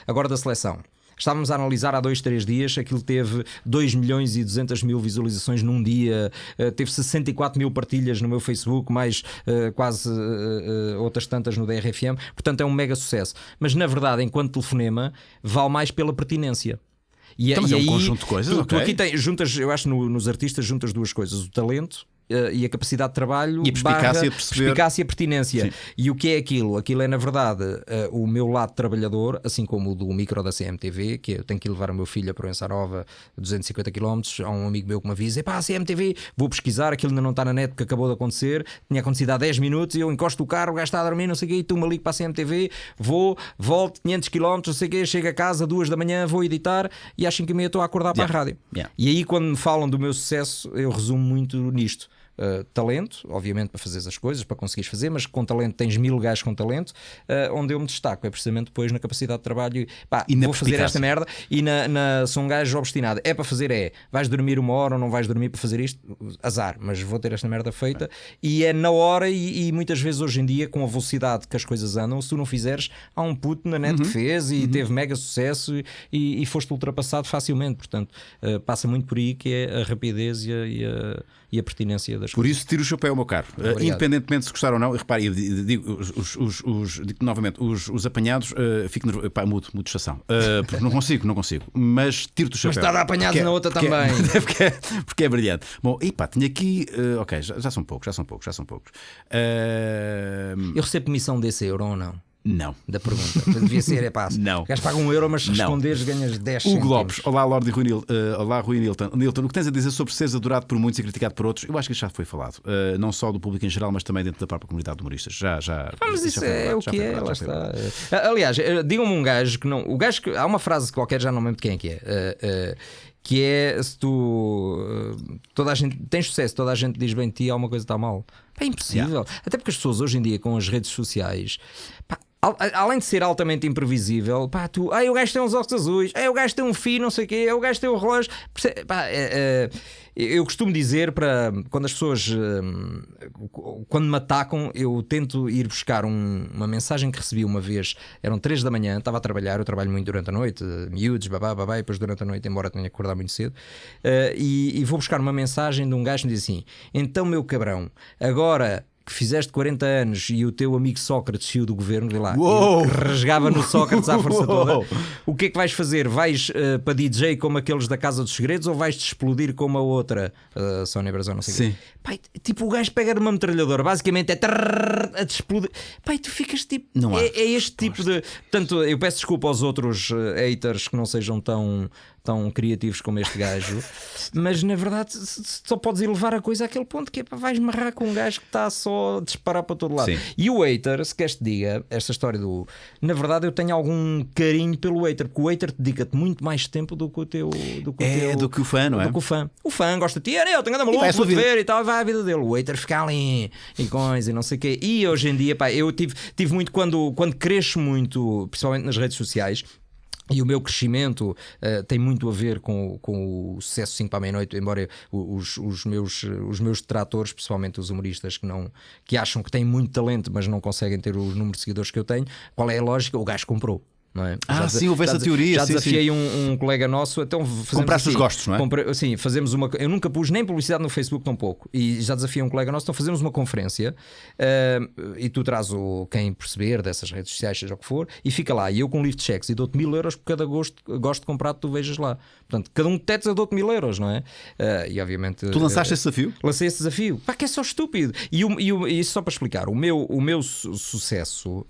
B: agora da seleção. Estávamos a analisar há 2-3 dias, aquilo teve 2.200.000 visualizações num dia, teve 64.000 partilhas no meu Facebook, mais quase outras tantas no DRFM, portanto é um mega sucesso. Mas na verdade, enquanto telefonema, vale mais pela pertinência.
A: E é um conjunto de coisas.
B: Tu aqui juntas, eu acho, nos artistas juntas duas coisas: o talento e a capacidade de trabalho
A: e a perspicácia de perceber.
B: Perspicácia e pertinência. Sim. E o que é aquilo? Aquilo é na verdade o meu lado trabalhador, assim como o do micro da CMTV, que eu tenho que ir levar o meu filho a Proença Nova 250 km. Há um amigo meu que me avisa: CMTV, vou pesquisar, aquilo ainda não está na net porque acabou de acontecer, tinha acontecido há 10 minutos, eu encosto o carro, o gajo está a dormir, não sei o quê, e tu me ligo para a CMTV, volto 500 km, não sei o quê, chego a casa 2 da manhã, vou editar e às 5h30 estou a acordar para a rádio. E aí quando me falam do meu sucesso, eu resumo muito nisto. Talento, obviamente, para fazer as coisas, para conseguires fazer, mas com talento tens 1000 gajos com talento. Onde eu me destaco é precisamente depois na capacidade de trabalho. E vou fazer esta merda. E sou um gajo obstinado. É para fazer, vais dormir 1 hora ou não vais dormir para fazer isto? Azar, mas vou ter esta merda feita. E é na hora. E muitas vezes hoje em dia, com a velocidade que as coisas andam, se tu não fizeres, há um puto na net que fez e teve mega sucesso e foste ultrapassado facilmente. Portanto, passa muito por aí, que é a rapidez e a pertinência das
A: Por
B: coisas.
A: isso tiro o chapéu ao meu caro. Independentemente se gostar ou não, repare, eu digo novamente, os apanhados, fico mudo de estação. Porque não consigo. Mas tiro-te o chapéu.
B: Mas está a dar apanhados na outra também.
A: Porque é brilhante. Bom, tinha aqui. Ok, já são poucos.
B: Eu recebo comissão desse euro ou não?
A: Não.
B: Da pergunta. Devia ser,
A: não.
B: Gajo paga €1, mas se responderes ganhas 10 cêntimos.
A: Hugo Lopes, olá Lorde Rui Nilton. Olá Rui Nilton. Nilton, o que tens a dizer sobre seres adorado por muitos e criticado por outros? Eu acho que isso já foi falado. Não só do público em geral, mas também dentro da própria comunidade de humoristas.
B: Mas isso é o que é, lá está. Aliás, digam-me um gajo que não. O gajo que. Há uma frase qualquer, já não me lembro de quem é que é. Que é: se tu toda a gente tens sucesso, toda a gente diz bem de ti, alguma coisa está mal. É impossível. Até porque as pessoas hoje em dia com as redes sociais, além de ser altamente imprevisível, o gajo tem uns óculos azuis, o gajo tem um fio, não sei o quê, o gajo tem um relógio. Eu costumo dizer, para quando as pessoas quando me atacam, eu tento ir buscar uma mensagem que recebi uma vez. Eram 3 da manhã, estava a trabalhar, eu trabalho muito durante a noite, miúdos, babá, e depois durante a noite, embora tenha que acordar muito cedo, e vou buscar uma mensagem de um gajo que me diz assim: então, meu cabrão, agora que fizeste 40 anos e o teu amigo Sócrates saiu do governo, vê lá, rasgava no Sócrates à força toda. O que é que vais fazer? Vais para DJ como aqueles da Casa dos Segredos ou vais-te explodir como a outra Sónia Brazão, não sei o quê? Pai, tipo, o gajo pega numa metralhadora, basicamente é a te explodir. Pai, tu ficas tipo. Não é este tipo de. Portanto, eu peço desculpa aos outros haters que não sejam tão criativos como este gajo, mas na verdade só podes elevar a coisa àquele ponto que vais marrar com um gajo que está só a disparar para todo lado. Sim. E o hater, se queres te diga, esta história na verdade eu tenho algum carinho pelo hater, porque o hater dedica-te muito mais tempo do que o teu
A: do que o fã, não é?
B: Do que o fã gosta de ti, eu tenho andado maluco, vou ver e tal, vai a vida dele. O hater fica ali e coisa e não sei o quê. E hoje em dia, eu tive muito quando cresço muito, principalmente nas redes sociais. E o meu crescimento tem muito a ver com o sucesso 5 para a meia-noite, embora os meus detratores, principalmente os humoristas que acham que têm muito talento, mas não conseguem ter o número de seguidores que eu tenho. Qual é a lógica? O gajo comprou. não é?
A: Sim, houve essa teoria.
B: Já desafiei um colega nosso, então
A: compraste os gostos, não é?
B: Sim, fazemos uma. Eu nunca pus nem publicidade no Facebook, tão pouco. E já desafiei um colega nosso, então fazemos uma conferência e tu traz quem perceber dessas redes sociais, seja o que for, e fica lá. E eu com livro de cheques e dou-te 1000 euros por cada gosto de comprar que tu vejas lá. Portanto, cada um de tetos eu dou-te 1000 euros, não é? E obviamente.
A: Tu lançaste esse desafio?
B: Lancei esse desafio. Pá, que é só estúpido. E isso só para explicar, o meu sucesso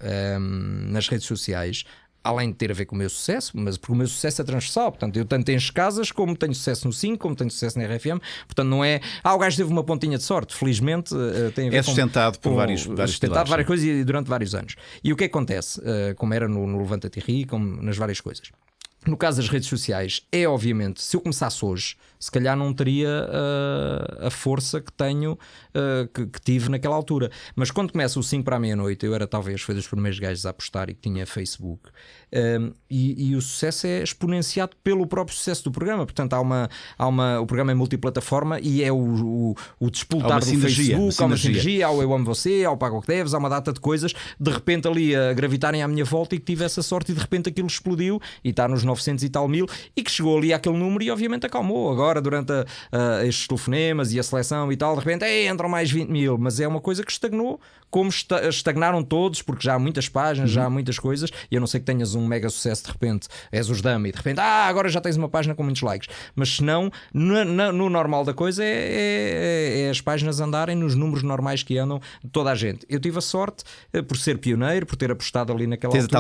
B: nas redes sociais, além de ter a ver com o meu sucesso, mas porque o meu sucesso é transversal, portanto, eu tanto tenho casas, como tenho sucesso no 5, como tenho sucesso na RFM, portanto, não é. O gajo teve uma pontinha de sorte, felizmente tem a ver
A: sustentado por várias
B: coisas e durante vários anos. E o que acontece, como era no Levanta-te e Ri, como nas várias coisas. No caso das redes sociais, é obviamente, se eu começasse hoje, se calhar não teria a força que tenho, que tive naquela altura. Mas quando começa o 5 para a meia-noite, eu era talvez, foi dos primeiros gajos a apostar e que tinha Facebook. E o sucesso é exponenciado pelo próprio sucesso do programa. Portanto, o programa é multiplataforma e é o despoltar do Facebook, há uma sinergia, há o Eu Amo Você, há o Pago o que Deves, há uma data de coisas, de repente ali a gravitarem à minha volta e que tive essa sorte e de repente aquilo explodiu e está nos 900 e tal mil e que chegou ali àquele número e obviamente acalmou. Agora, durante estes telefonemas e a seleção e tal, de repente entram mais 20 mil, mas é uma coisa que estagnou, como estagnaram todos, porque já há muitas páginas, já há muitas coisas, e eu não sei que tenhas um mega sucesso de repente, és os Dama e de repente, agora já tens uma página com muitos likes, mas se não, no normal da coisa é as páginas andarem nos números normais que andam de toda a gente. Eu tive a sorte, por ser pioneiro, por ter apostado ali naquela altura,
A: ter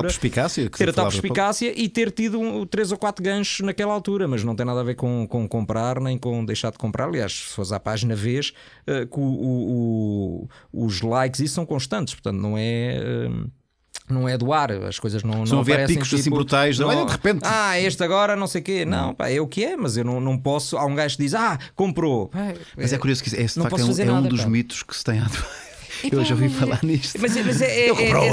A: a tal perspicácia
B: e ter tido 3 ou 4 ganchos naquela altura, mas não tem nada a ver com comprar nem com deixar de comprar. Aliás, se fores à página vês que os likes isso são constantes, portanto não é do ar, as coisas não aparecem
A: picos assim brutais,
B: não,
A: olha de repente.
B: Este agora não sei o quê, não, pá, é o que é, mas eu não posso. Há um gajo que diz, comprou.
A: Mas é curioso que de facto é um dos mitos que se tem a
B: eu
A: já ouvi falar nisto.
B: Mas
A: ele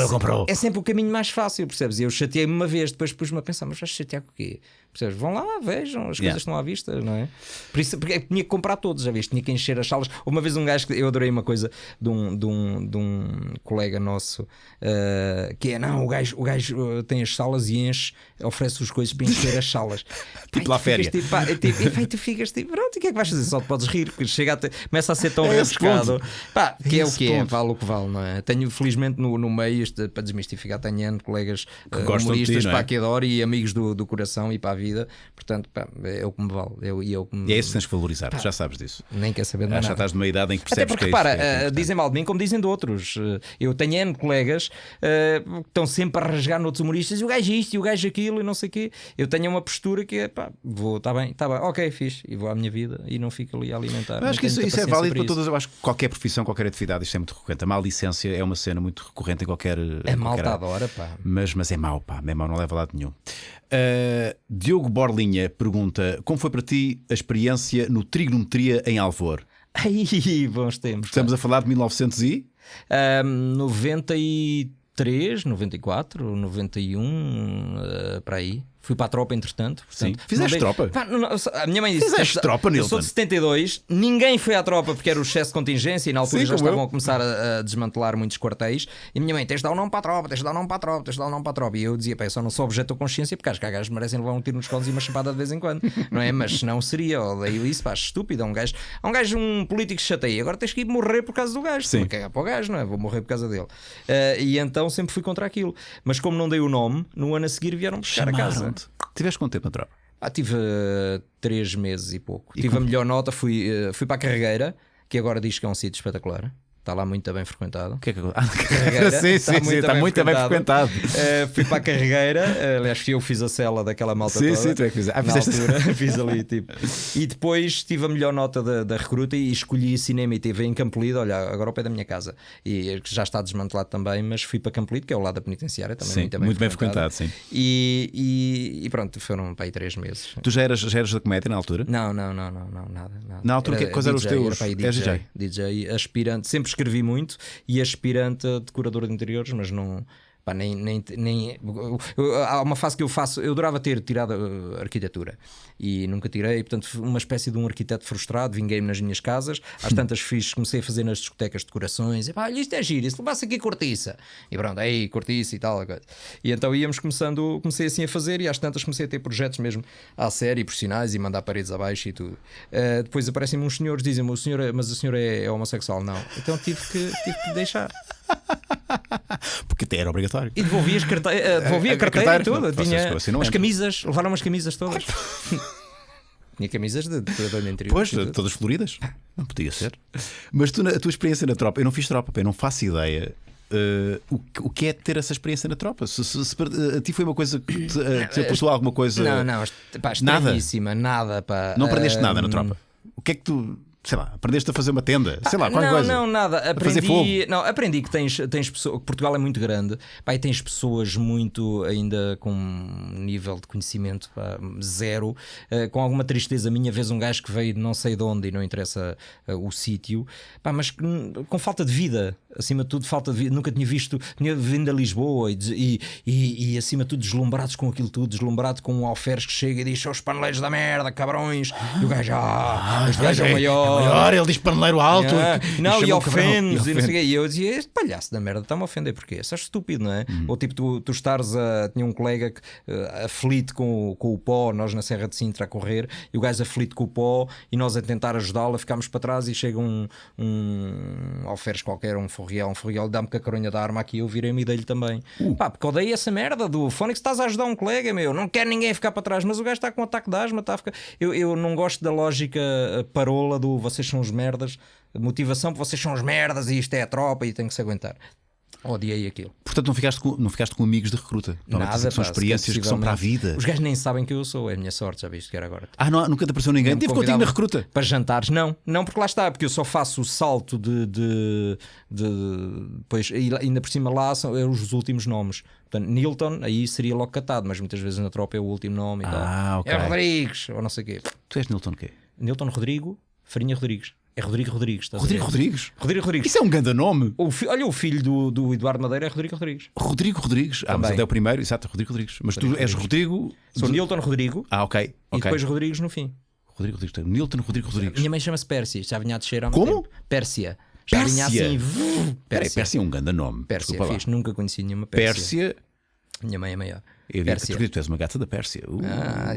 A: comprou.
B: É sempre o caminho mais fácil, percebes? Eu chateei-me uma vez, depois pus-me a pensar, mas vais chatear com o quê? Percebes? Vão lá, vejam, as coisas estão à vista, não é? Por isso, porque tinha que comprar todos, já viste? Tinha que encher as salas. Uma vez um gajo que eu adorei uma coisa de um colega nosso que é, o gajo tem as salas e enche, oferece as coisas para encher as salas.
A: Tipo lá férias.
B: E tu ficas tipo, pronto, e o que é que vais fazer? Só te podes rir, porque começa a ser tão rebuscado. Que é o que é, vale o que vale, não é? Tenho felizmente no meio, para desmistificar, tenho colegas humoristas para que adoro e amigos do coração e para a vida, portanto, é o que me vale.
A: E é isso que tens que valorizar, tu já sabes disso.
B: Nem quer saber de nada.
A: Já estás numa idade em que percebes.
B: Até porque, repara, dizem mal de mim como dizem de outros. Eu tenho N colegas que estão sempre a rasgar noutros humoristas, e o gajo isto, e o gajo aquilo, e não sei o quê. Eu tenho uma postura que é, está bem, ok, fixe, e vou à minha vida e não fico ali a alimentar.
A: Eu acho que isso é válido para todas. Eu acho que qualquer profissão, qualquer atividade, isto é muito recorrente. A maledicência é uma cena muito recorrente em qualquer.
B: É malta adora, pá.
A: Mas é mau, pá. É mau, não leva a lado nenhum. Diogo Borlinha pergunta: como foi para ti a experiência no Trigonometria em Alvor?
B: Ai, bons tempos.
A: Estamos a falar de
B: 1993, 94, 91, para aí. Fui para a tropa, entretanto. Portanto,
A: sim. Fizeste tropa?
B: A minha mãe disse:
A: fizeste tropa, Nilton?
B: Eu sou de 72, ninguém foi à tropa porque era o excesso de contingência e na altura já estavam a começar a desmantelar muitos quartéis. E a minha mãe: tens de dar o nome para a tropa, tens de dar o nome para a tropa, tens de dar o nome para a tropa. E eu dizia: eu só não sou objeto de consciência porque acho que há gajos que merecem levar um tiro nos colos e uma chapada de vez em quando, não é? Mas se não seria, odeio isso, pá, estúpido. Um político que chateia, agora tens que ir morrer por causa do gajo. Sim. Cagar para o gajo, não é? Vou morrer por causa dele. E então sempre fui contra aquilo. Mas como não dei o nome, no ano a seguir vieram buscar a casa.
A: Tiveste quanto tempo na tropa?
B: Tive 3 meses e pouco. Tive a melhor nota, fui para a Carregueira, que agora diz que é um sítio espetacular. Está lá muito bem frequentado.
A: Que é que... sim, está muito bem frequentado.
B: Fui para a Carregueira, aliás, eu fiz a cela daquela malta toda.
A: Sim, tu é que fizeste.
B: Na altura, fiz ali tipo. E depois tive a melhor nota da recruta e escolhi cinema e TV em Campolide, olha, agora ao pé da minha casa. E já está desmantelado também, mas fui para Campolide, que é ao lado da penitenciária, também muito bem frequentado. Sim. E pronto, foram para aí 3 meses.
A: Tu já eras da comédia na altura?
B: Não, nada.
A: Na altura, quais eram os teus?
B: DJ, aspirante, sempre escrevi muito e aspirante a decorador de interiores, mas não Pá, há uma fase que eu adorava ter tirado arquitetura e nunca tirei, portanto, uma espécie de um arquiteto frustrado. Vinguei-me nas minhas casas, às tantas comecei a fazer nas discotecas decorações. E pá, olha, isto é giro, isso levasse aqui cortiça. E pronto, aí cortiça e tal. E então comecei assim a fazer, e às tantas comecei a ter projetos mesmo à série, profissionais, e mandar paredes abaixo e tudo. Depois aparecem-me uns senhores, dizem-me: mas o senhor é homossexual? Não. Então tive que deixar.
A: Porque até era obrigatório.
B: E devolvi a carteira e tudo. Tinha
A: assim
B: as camisas, levaram as camisas todas. Tinha camisas de decorador de interior.
A: Pois, todas floridas. Não podia ser. Mas tu, a tua experiência na tropa, eu não fiz tropa, eu não faço ideia. O que é ter essa experiência na tropa? Se a ti foi uma coisa que te apostou alguma coisa?
B: Não, pá, estranhíssima, nada, pá.
A: Não aprendeste nada na tropa? O que é que tu, sei lá, aprendeste a fazer uma tenda? Sei lá, qualquer coisa?
B: Não, nada.
A: Fazer fogo?
B: Não, aprendi que tens pessoas. Portugal é muito grande, pá, e tens pessoas muito ainda com um nível de conhecimento, pá, zero, com alguma tristeza minha. Vês um gajo que veio de não sei de onde, e não interessa o sítio, pá, mas com falta de vida, acima de tudo, falta de vida. Nunca tinha vindo a Lisboa e acima de tudo deslumbrados com aquilo tudo, deslumbrado com um alferes que chega e diz: "São os paneleiros da merda, cabrões", e o gajo: "Este gajo é o maior,
A: ele diz paneleiro alto."
B: Não, e ofende-nos e não sei o quê. E eu dizia: "Este palhaço da merda está-me a ofender porquê? Isso é estúpido, não é?" Ou tipo, tu estares tinha um colega que aflito com o pó, nós na Serra de Sintra a correr, e o gajo aflito com o pó, e nós a tentar ajudá-lo, ficámos para trás, e chega um alferes qualquer, um forrial, dá-me com a caronha da arma aqui, eu virei-me e dei-lhe também. Pá, porque odeio essa merda do Fónix, estás a ajudar um colega, meu, não quer ninguém ficar para trás, mas o gajo está com um ataque de asma, está a ficar... Eu não gosto da lógica parola do vocês são os merdas, motivação para vocês são os merdas e isto é a tropa e tem que se aguentar. Odiei aquilo.
A: Portanto, não ficaste com amigos de recruta?
B: Nada,
A: são experiências que são para a vida.
B: Os gajos nem sabem que eu sou, é a minha sorte, já viste que era agora.
A: Nunca te apareceu ninguém? Tive contigo na recruta?
B: Para jantares, não, porque lá está, porque eu só faço o salto depois, ainda por cima lá são os últimos nomes. Portanto, Nilton, aí seria logo catado, mas muitas vezes na tropa é o último nome e tal.
A: Okay.
B: É Rodrigues, ou não sei o quê.
A: Tu és Nilton quê?
B: Nilton Rodrigo Farinha Rodrigues. É Rodrigo Rodrigues.
A: Rodrigo Rodrigues?
B: Rodrigo Rodrigues.
A: Isso é um grande nome.
B: Olha, o filho do Eduardo Madeira é Rodrigo Rodrigues.
A: Rodrigo Rodrigues. Mas ele é o primeiro, exato, Rodrigo Rodrigues. Mas Rodrigo tu és Rodrigo.
B: Sou Nilton Rodrigo.
A: Ok.
B: E depois Rodrigues no fim.
A: Rodrigo Rodrigues. Nilton Rodrigo Rodrigues.
B: Minha mãe chama-se Pérsia. Já vinha a descer há muito
A: Como?
B: tempo. Pérsia. Já vinha assim.
A: Pérsia é um grande nome.
B: Pérsia, fixe. Nunca conheci nenhuma
A: Pérsia.
B: Minha mãe é maior.
A: Eu digo que tu és uma gata da Pérsia.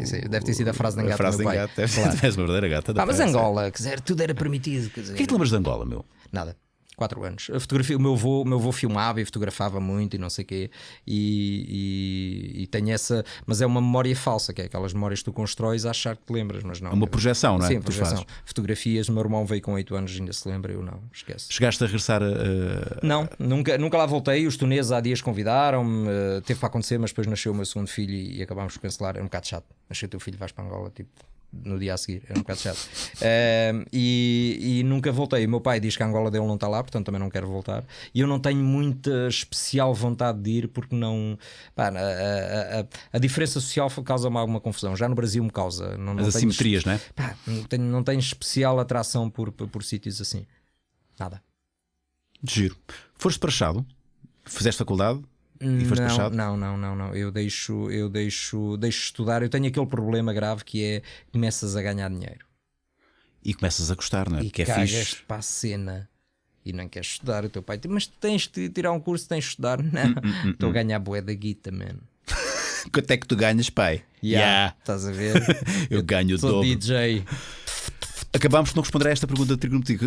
B: Isso aí, deve ter sido a frase da gata do meu pai.
A: Tu és uma verdadeira gata da Pérsia.
B: Mas Angola, quer dizer, tudo era permitido. Quer dizer...
A: O que é que te lembras de Angola, meu?
B: Nada. 4 anos. A fotografia, o meu avô filmava e fotografava muito e não sei o quê. E tenho essa. Mas é uma memória falsa, que é aquelas memórias que tu constróis a achar que te lembras, mas não.
A: É uma projeção, não é?
B: Sim, projeção. Fotografias, o meu irmão veio com 8 anos, ainda se lembra, eu não, esquece.
A: Chegaste a regressar a.
B: Não, nunca lá voltei. Os tuneses há dias convidaram-me, teve para acontecer, mas depois nasceu o meu segundo filho e acabámos por cancelar. É um bocado chato. Nasceu o teu filho, vais para Angola, tipo. No dia a seguir, era um bocado chato. E nunca voltei. O meu pai diz que a Angola dele não está lá, portanto também não quero voltar. E eu não tenho muita especial vontade de ir, porque não. Pá, a diferença social causa-me alguma confusão. Já no Brasil me causa.
A: As assimetrias, não é?
B: Pá, não tenho especial atração por sítios assim. Nada.
A: Giro. Foste despachado? Fizeste faculdade? E foste despachado?
B: Não. Eu deixo estudar. Eu tenho aquele problema grave que é começas a ganhar dinheiro
A: e começas a gostar, não é?
B: E
A: que é
B: cagas
A: fixe.
B: Para a cena e não queres estudar. O teu pai diz: mas tens de tirar um curso, tens de estudar. Não, estou a ganhar bué da guita, mano.
A: Quanto é que tu ganhas, pai?
B: Estás a ver?
A: eu ganho o
B: sou
A: dobro.
B: DJ.
A: Acabámos por não responder a esta pergunta de trigonometria.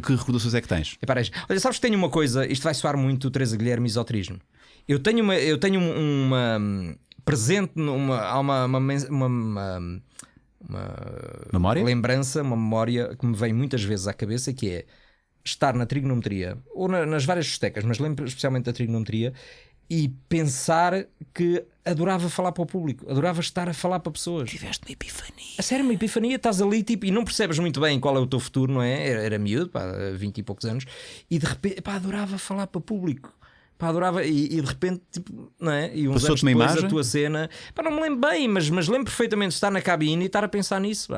A: Que recordações é que tens?
B: Olha, sabes que tenho uma coisa, isto vai soar muito Teresa Guilherme esoterismo. Eu tenho uma presente, há uma
A: memória?
B: Lembrança, uma memória que me vem muitas vezes à cabeça, que é estar na trigonometria, ou nas várias discotecas, mas lembro especialmente da trigonometria, e pensar que adorava falar para o público, adorava estar a falar para pessoas.
A: Tiveste uma epifania.
B: A sério, uma epifania, estás ali tipo, e não percebes muito bem qual é o teu futuro, não é? Era miúdo, 20 e poucos anos, e de repente, adorava falar para o público. Adorava, e de repente, tipo, não é? E uns anos depois a tua cena, não me lembro bem, mas lembro perfeitamente de estar na cabine e estar a pensar nisso,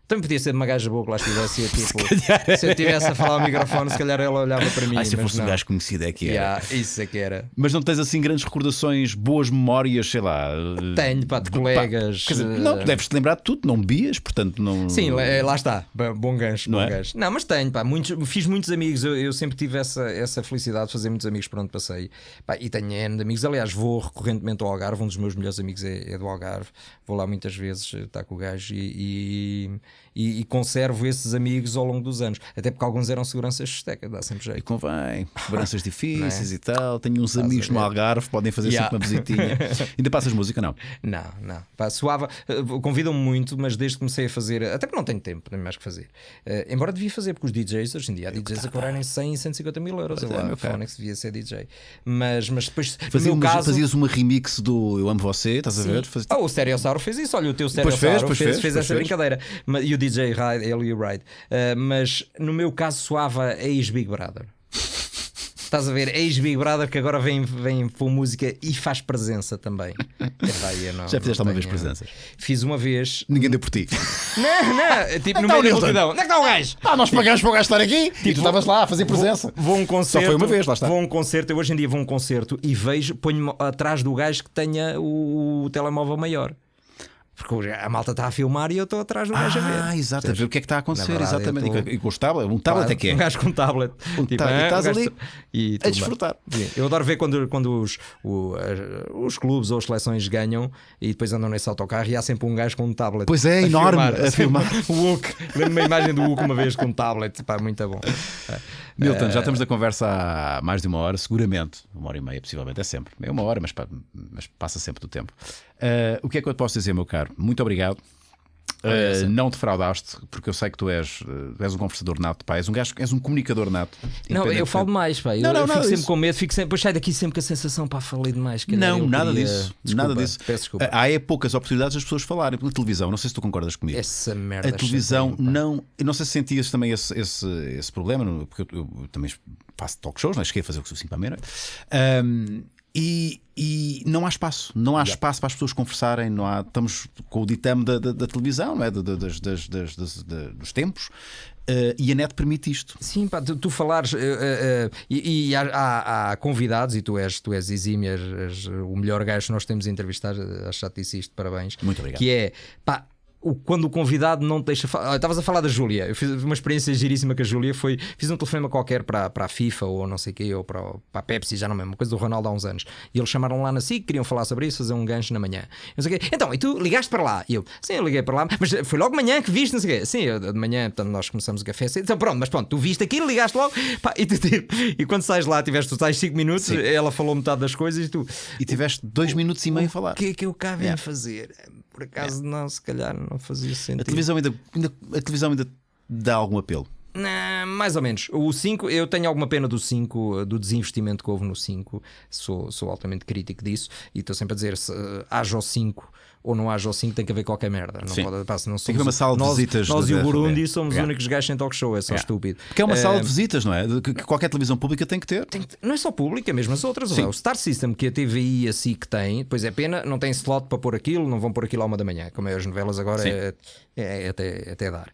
B: Também podia ser de uma gaja boa que lá estivesse. Tipo, se eu estivesse a falar ao microfone, se calhar ela olhava para mim.
A: Se eu fosse um gajo conhecido é que era.
B: Isso é que era.
A: Mas não tens assim grandes recordações, boas memórias, sei lá.
B: Tenho, pá, de colegas.
A: Quer dizer, não, deves-te lembrar de tudo, não bebias, portanto não.
B: Sim, lá está. Bom gancho,
A: não
B: bom
A: é?
B: gancho. Não, mas tenho, pá, fiz muitos amigos. Eu sempre tive essa felicidade de fazer muitos amigos por onde passei. Pá, e tenho N de amigos. Aliás, vou recorrentemente ao Algarve. Um dos meus melhores amigos é do Algarve. Vou lá muitas vezes estar com o gajo e conservo esses amigos ao longo dos anos. Até porque alguns eram seguranças esteca, dá sempre jeito.
A: E convém, seguranças difíceis e tal. Tenho uns amigos no Algarve, podem fazer sempre uma visitinha. Ainda passas música, não?
B: Não. Pá, suava. Convidam-me muito, mas desde que comecei a fazer, até porque não tenho tempo, nem mais que fazer. Embora devia fazer, porque os DJs, hoje em dia, há DJs a cobrarem 100 e 150 mil euros. Eu lá, Fónix devia ser DJ. Mas depois,
A: fazias uma remix do Eu Amo Você, estás a ver?
B: O Stereossauro fez isso. Olha, o teu Stereossauro fez essa brincadeira. E o DJ Ride, ele e o Ride. Mas no meu caso soava ex-Big Brother. Estás a ver? Ex-Big Brother que agora vem por música e faz presença também.
A: Já fizeste alguma vez presenças?
B: Fiz uma vez.
A: Ninguém deu por ti.
B: Não, tipo no meio da multidão. Onde é que está o gajo?
A: Nós pagamos para o gajo estar aqui e tu estavas lá a fazer presença.
B: Vou a um concerto.
A: Só foi uma vez, lá está.
B: Vou a um concerto, eu hoje em dia vou a um concerto e ponho-me atrás do gajo que tenha o telemóvel maior. Porque a malta está a filmar e eu estou atrás do gajo a ver.
A: Exato, a ver o que é que está a acontecer,
B: verdade,
A: exatamente. E com os tablets, um tablet é que é.
B: Um gajo com um tablet.
A: E estás ali a desfrutar.
B: Eu adoro ver quando os clubes ou as seleções ganham e depois andam nesse autocarro e há sempre um gajo com um tablet.
A: Pois é, enorme a filmar.
B: O Hulk, lembro-me a imagem do Hulk uma vez com um tablet. Pá, muito bom.
A: Milton, já estamos a conversa há mais de uma hora, seguramente. 1h30, possivelmente, é sempre. É uma hora, mas passa sempre do tempo. O que é que eu te posso dizer, meu caro? Muito obrigado. Não te fraudaste, porque eu sei que tu és um conversador nato, pá, és um comunicador nato.
B: Não, eu falo demais, pá. Eu fico sempre com medo, depois sai daqui sempre com a sensação, pá, falei demais.
A: Nada disso.
B: Desculpa,
A: nada disso.
B: Peço desculpa.
A: Há poucas oportunidades das pessoas falarem pela televisão. Não sei se tu concordas comigo.
B: Essa merda.
A: A televisão não. Eu não sei se sentias também esse problema, porque eu também faço talk shows, não é? Cheguei a fazer o que sou assim para a meia-noite. E não há espaço, espaço para as pessoas conversarem, estamos com o ditame da televisão, não é? Dos tempos. E a net permite isto.
B: Sim, pá, tu falares e há convidados, e tu és exímio, és o melhor gajo que nós temos a entrevistar. Acho que já te disse isto, parabéns.
A: Muito obrigado.
B: Que é, pá, quando o convidado não te deixa falar. Estavas a falar da Júlia. Eu fiz uma experiência giríssima com a Júlia. Fiz um telefonema qualquer para a FIFA ou não sei o quê, ou para a Pepsi, já não me lembro, uma coisa do Ronaldo há uns anos. E eles chamaram lá na SIC, queriam falar sobre isso, fazer um gancho na manhã. Não sei o quê. Então, e tu ligaste para lá? E eu, sim, eu liguei para lá, mas foi logo de manhã que viste, não sei o quê. Sim, de manhã, portanto, nós começamos o café. Então, pronto, tu viste aquilo, ligaste logo. Pá, e quando sais lá, tu estás 5 minutos, sim. Ela falou metade das coisas e tu.
A: E tiveste 2 minutos e meio a falar.
B: O que é que eu cá venho fazer? Por acaso não, se calhar não fazia sentido.
A: A televisão ainda dá algum apelo?
B: Não, mais ou menos. O 5, eu tenho alguma pena do 5, do desinvestimento que houve no 5. Sou altamente crítico disso e estou sempre a dizer se haja o 5 ou não haja o 5, tem que haver qualquer merda. Não pode, não somos,
A: tem que haver uma sala de visitas.
B: Nós e o Burundi somos os únicos gajos sem talk show, é só estúpido.
A: Porque é uma sala de visitas, não é? Que qualquer televisão pública tem que ter.
B: Não é só pública, é mesmo as outras. O Star System que a TVI e a SIC tem, depois é pena, não tem slot para pôr aquilo, não vão pôr aquilo à 1 da manhã, como é as novelas agora, é até dar.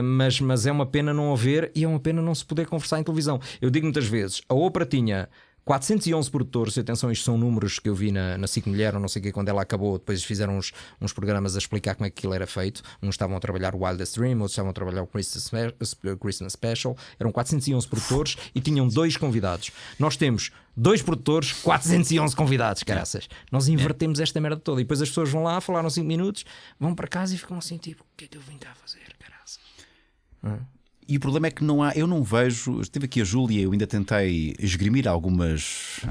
B: Mas é uma pena não haver e é uma pena não se poder conversar em televisão. Eu digo muitas vezes, a Oprah tinha 411 produtores, atenção, isto são números que eu vi na SIC Mulher, ou não sei o que, quando ela acabou, depois fizeram uns programas a explicar como é que aquilo era feito. Uns estavam a trabalhar o Wildest Dream, outros estavam a trabalhar o Christmas Special. Eram 411 produtores e tinham 2 convidados. Nós temos 2 produtores, 411 convidados, caraças. Nós invertemos esta merda toda. E depois as pessoas vão lá, falaram 5 minutos, vão para casa e ficam assim, tipo, o que é que eu vim cá fazer, caraças?
A: E o problema é que eu não vejo. Estive aqui a Júlia, eu ainda tentei esgrimir alguns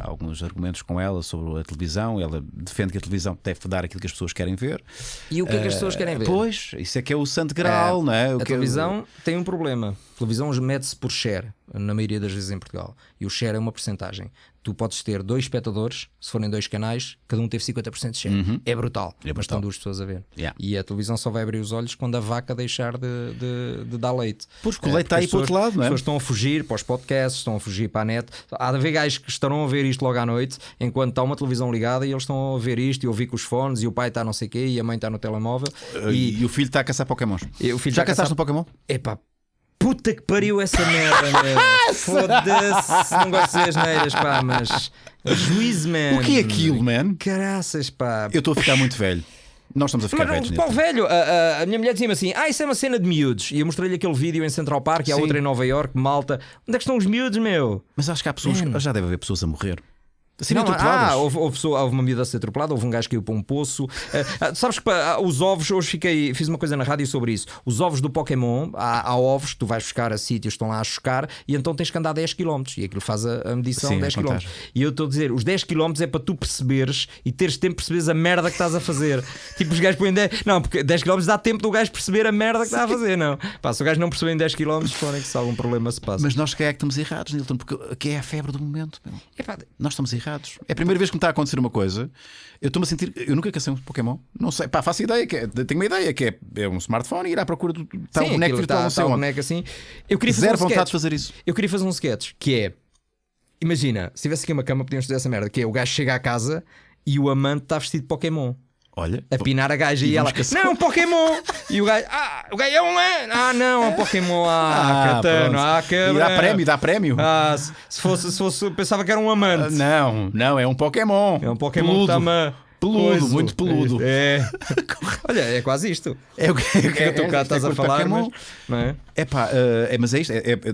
A: argumentos com ela sobre a televisão. Ela defende que a televisão deve dar aquilo que as pessoas querem ver.
B: E o que é que as pessoas querem ver?
A: Pois, isso é que é o santo graal, não é?
B: A televisão tem um problema. A televisão mede-se por share. na maioria das vezes em Portugal. E o share é uma percentagem. Tu podes ter 2 espectadores, se forem 2 canais, cada um teve 50% de share. É brutal. Mas estão 2 pessoas a ver. E a televisão só vai abrir os olhos quando a vaca deixar de dar leite.
A: Pois, porque o leite está aí para o outro lado, não é?
B: As pessoas estão a fugir para os podcasts, estão a fugir para a net. Há de haver gajos que estarão a ver isto logo à noite, enquanto está uma televisão ligada e eles estão a ver isto e a ouvir com os fones e o pai está não sei o quê e a mãe está no telemóvel.
A: E o filho está a caçar Pokémons.
B: Já
A: caçaste no Pokémon?
B: Epá, puta que pariu essa merda, meu. Foda-se, não gosto de dizer asneiras, pá, mas juízo, man.
A: O que é aquilo, man?
B: Caraças, pá.
A: Eu estou a ficar muito velho. Nós estamos a ficar velhos.
B: Qual velho? A minha mulher dizia-me assim: isso é uma cena de miúdos. E eu mostrei-lhe aquele vídeo em Central Park e há outra em Nova York, Malta. Onde é que estão os miúdos, meu?
A: Mas acho que há pessoas, já deve haver pessoas a morrer. Assim,
B: não, houve uma miúda a ser atropelada, houve um gajo que caiu para um poço. Sabes que os ovos, hoje fiz uma coisa na rádio sobre isso. Os ovos do Pokémon, há ovos que tu vais buscar a sítios, estão lá a chocar, e então tens que andar 10 km. E aquilo faz a medição de 10 km. E eu estou a dizer, os 10 km é para tu perceberes e teres tempo de perceberes a merda que estás a fazer. Tipo, os gajos põem 10. Não, porque 10 km dá tempo do gajo perceber a merda que está a fazer. Não. Pá, se o gajo não perceber em 10 km, podem que se algum problema se passa.
A: Mas nós que é que estamos errados, Nilton, porque aqui é a febre do momento. Nós estamos errados. É a primeira vez que me está a acontecer uma coisa, eu estou-me a sentir. Eu nunca cacei um Pokémon, não sei, pá, faço ideia, tenho uma ideia que é um smartphone e ir à procura do tal boneco virtual, não sei onde.
B: Boneco assim. Eu queria fazer
A: zero vontade de fazer isso.
B: Eu queria fazer um sketch que é: imagina, se tivesse aqui uma cama, podíamos fazer essa merda, que é o gajo chega à casa e o amante está vestido de Pokémon.
A: Olha,
B: a pinar a gaja e ela, não, um Pokémon! E o gajo, o gajo é um não, é um Pokémon, catano,
A: e dá prémio.
B: Se fosse, pensava que era um amante.
A: Não, é um Pokémon.
B: É um Pokémon
A: peludo, muito peludo.
B: Olha, é quase isto.
A: É o que
B: tu cá estás a falar, mas, não é?
A: Mas é isto.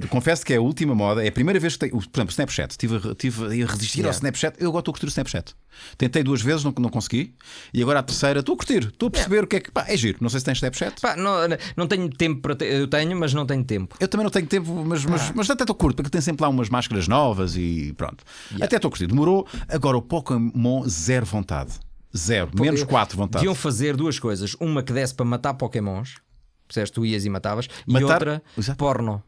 A: Confesso que é a última moda. É a primeira vez que tenho. Por exemplo, Snapchat. Tive a resistir ao Snapchat. Eu agora estou a curtir o Snapchat. Tentei 2 vezes, não consegui. E agora a terceira, estou a curtir. Estou a perceber o que é que. É giro. Não sei se tens Snapchat.
B: Não tenho tempo para ter. Eu tenho, mas não tenho tempo.
A: Eu também não tenho tempo, mas até estou curto, porque tem sempre lá umas máscaras novas e pronto. Até estou a curtir. Demorou. Agora o Pokémon, zero vontade. Zero, menos 4 vontade.
B: Deviam fazer 2 coisas. Uma que desse para matar Pokémons, percebes? Tu ias e matavas. E outra, porno.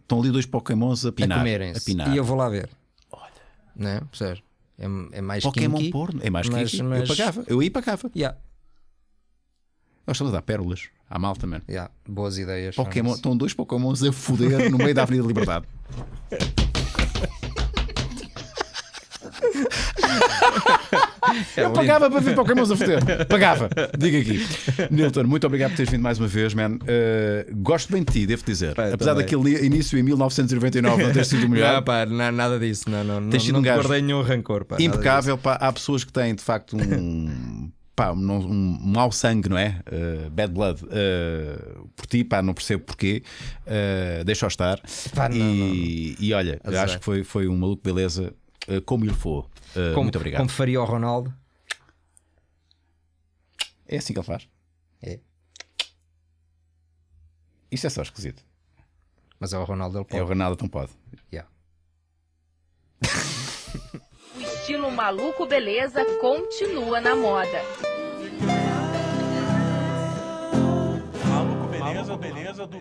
A: Estão ali 2 Pokémons a pinar.
B: A comerem-se. E eu vou lá ver.
A: Olha.
B: Não é? Percebes? É mais
A: Pokémon
B: kinky,
A: porno. É mais kinky. Eu ia e pagava. Nós estamos a dar pérolas à malta, mano.
B: Boas ideias.
A: Estão 2 Pokémons a foder no meio da Avenida Liberdade. Eu pagava para ver Pokémons a foder. Pagava, diga aqui. Nilton, muito obrigado por teres vindo mais uma vez, man. Gosto bem de ti, devo dizer. Apesar daquele início em 1999 não ter sido o melhor.
B: Nada disso. Não
A: te
B: guardei nenhum rancor.
A: Impecável. Há pessoas que têm de facto um mau sangue, não é? Bad blood por ti, não percebo porquê. Deixa-o estar. E olha, acho que foi um maluco beleza. Como ele for. Muito obrigado.
B: Como faria o Ronaldo?
A: É assim que ele faz. Isso é só esquisito.
B: Mas é o Ronaldo, ele pode.
A: É o Ronaldo, então pode.
C: O estilo maluco beleza continua na moda.
D: Maluco beleza do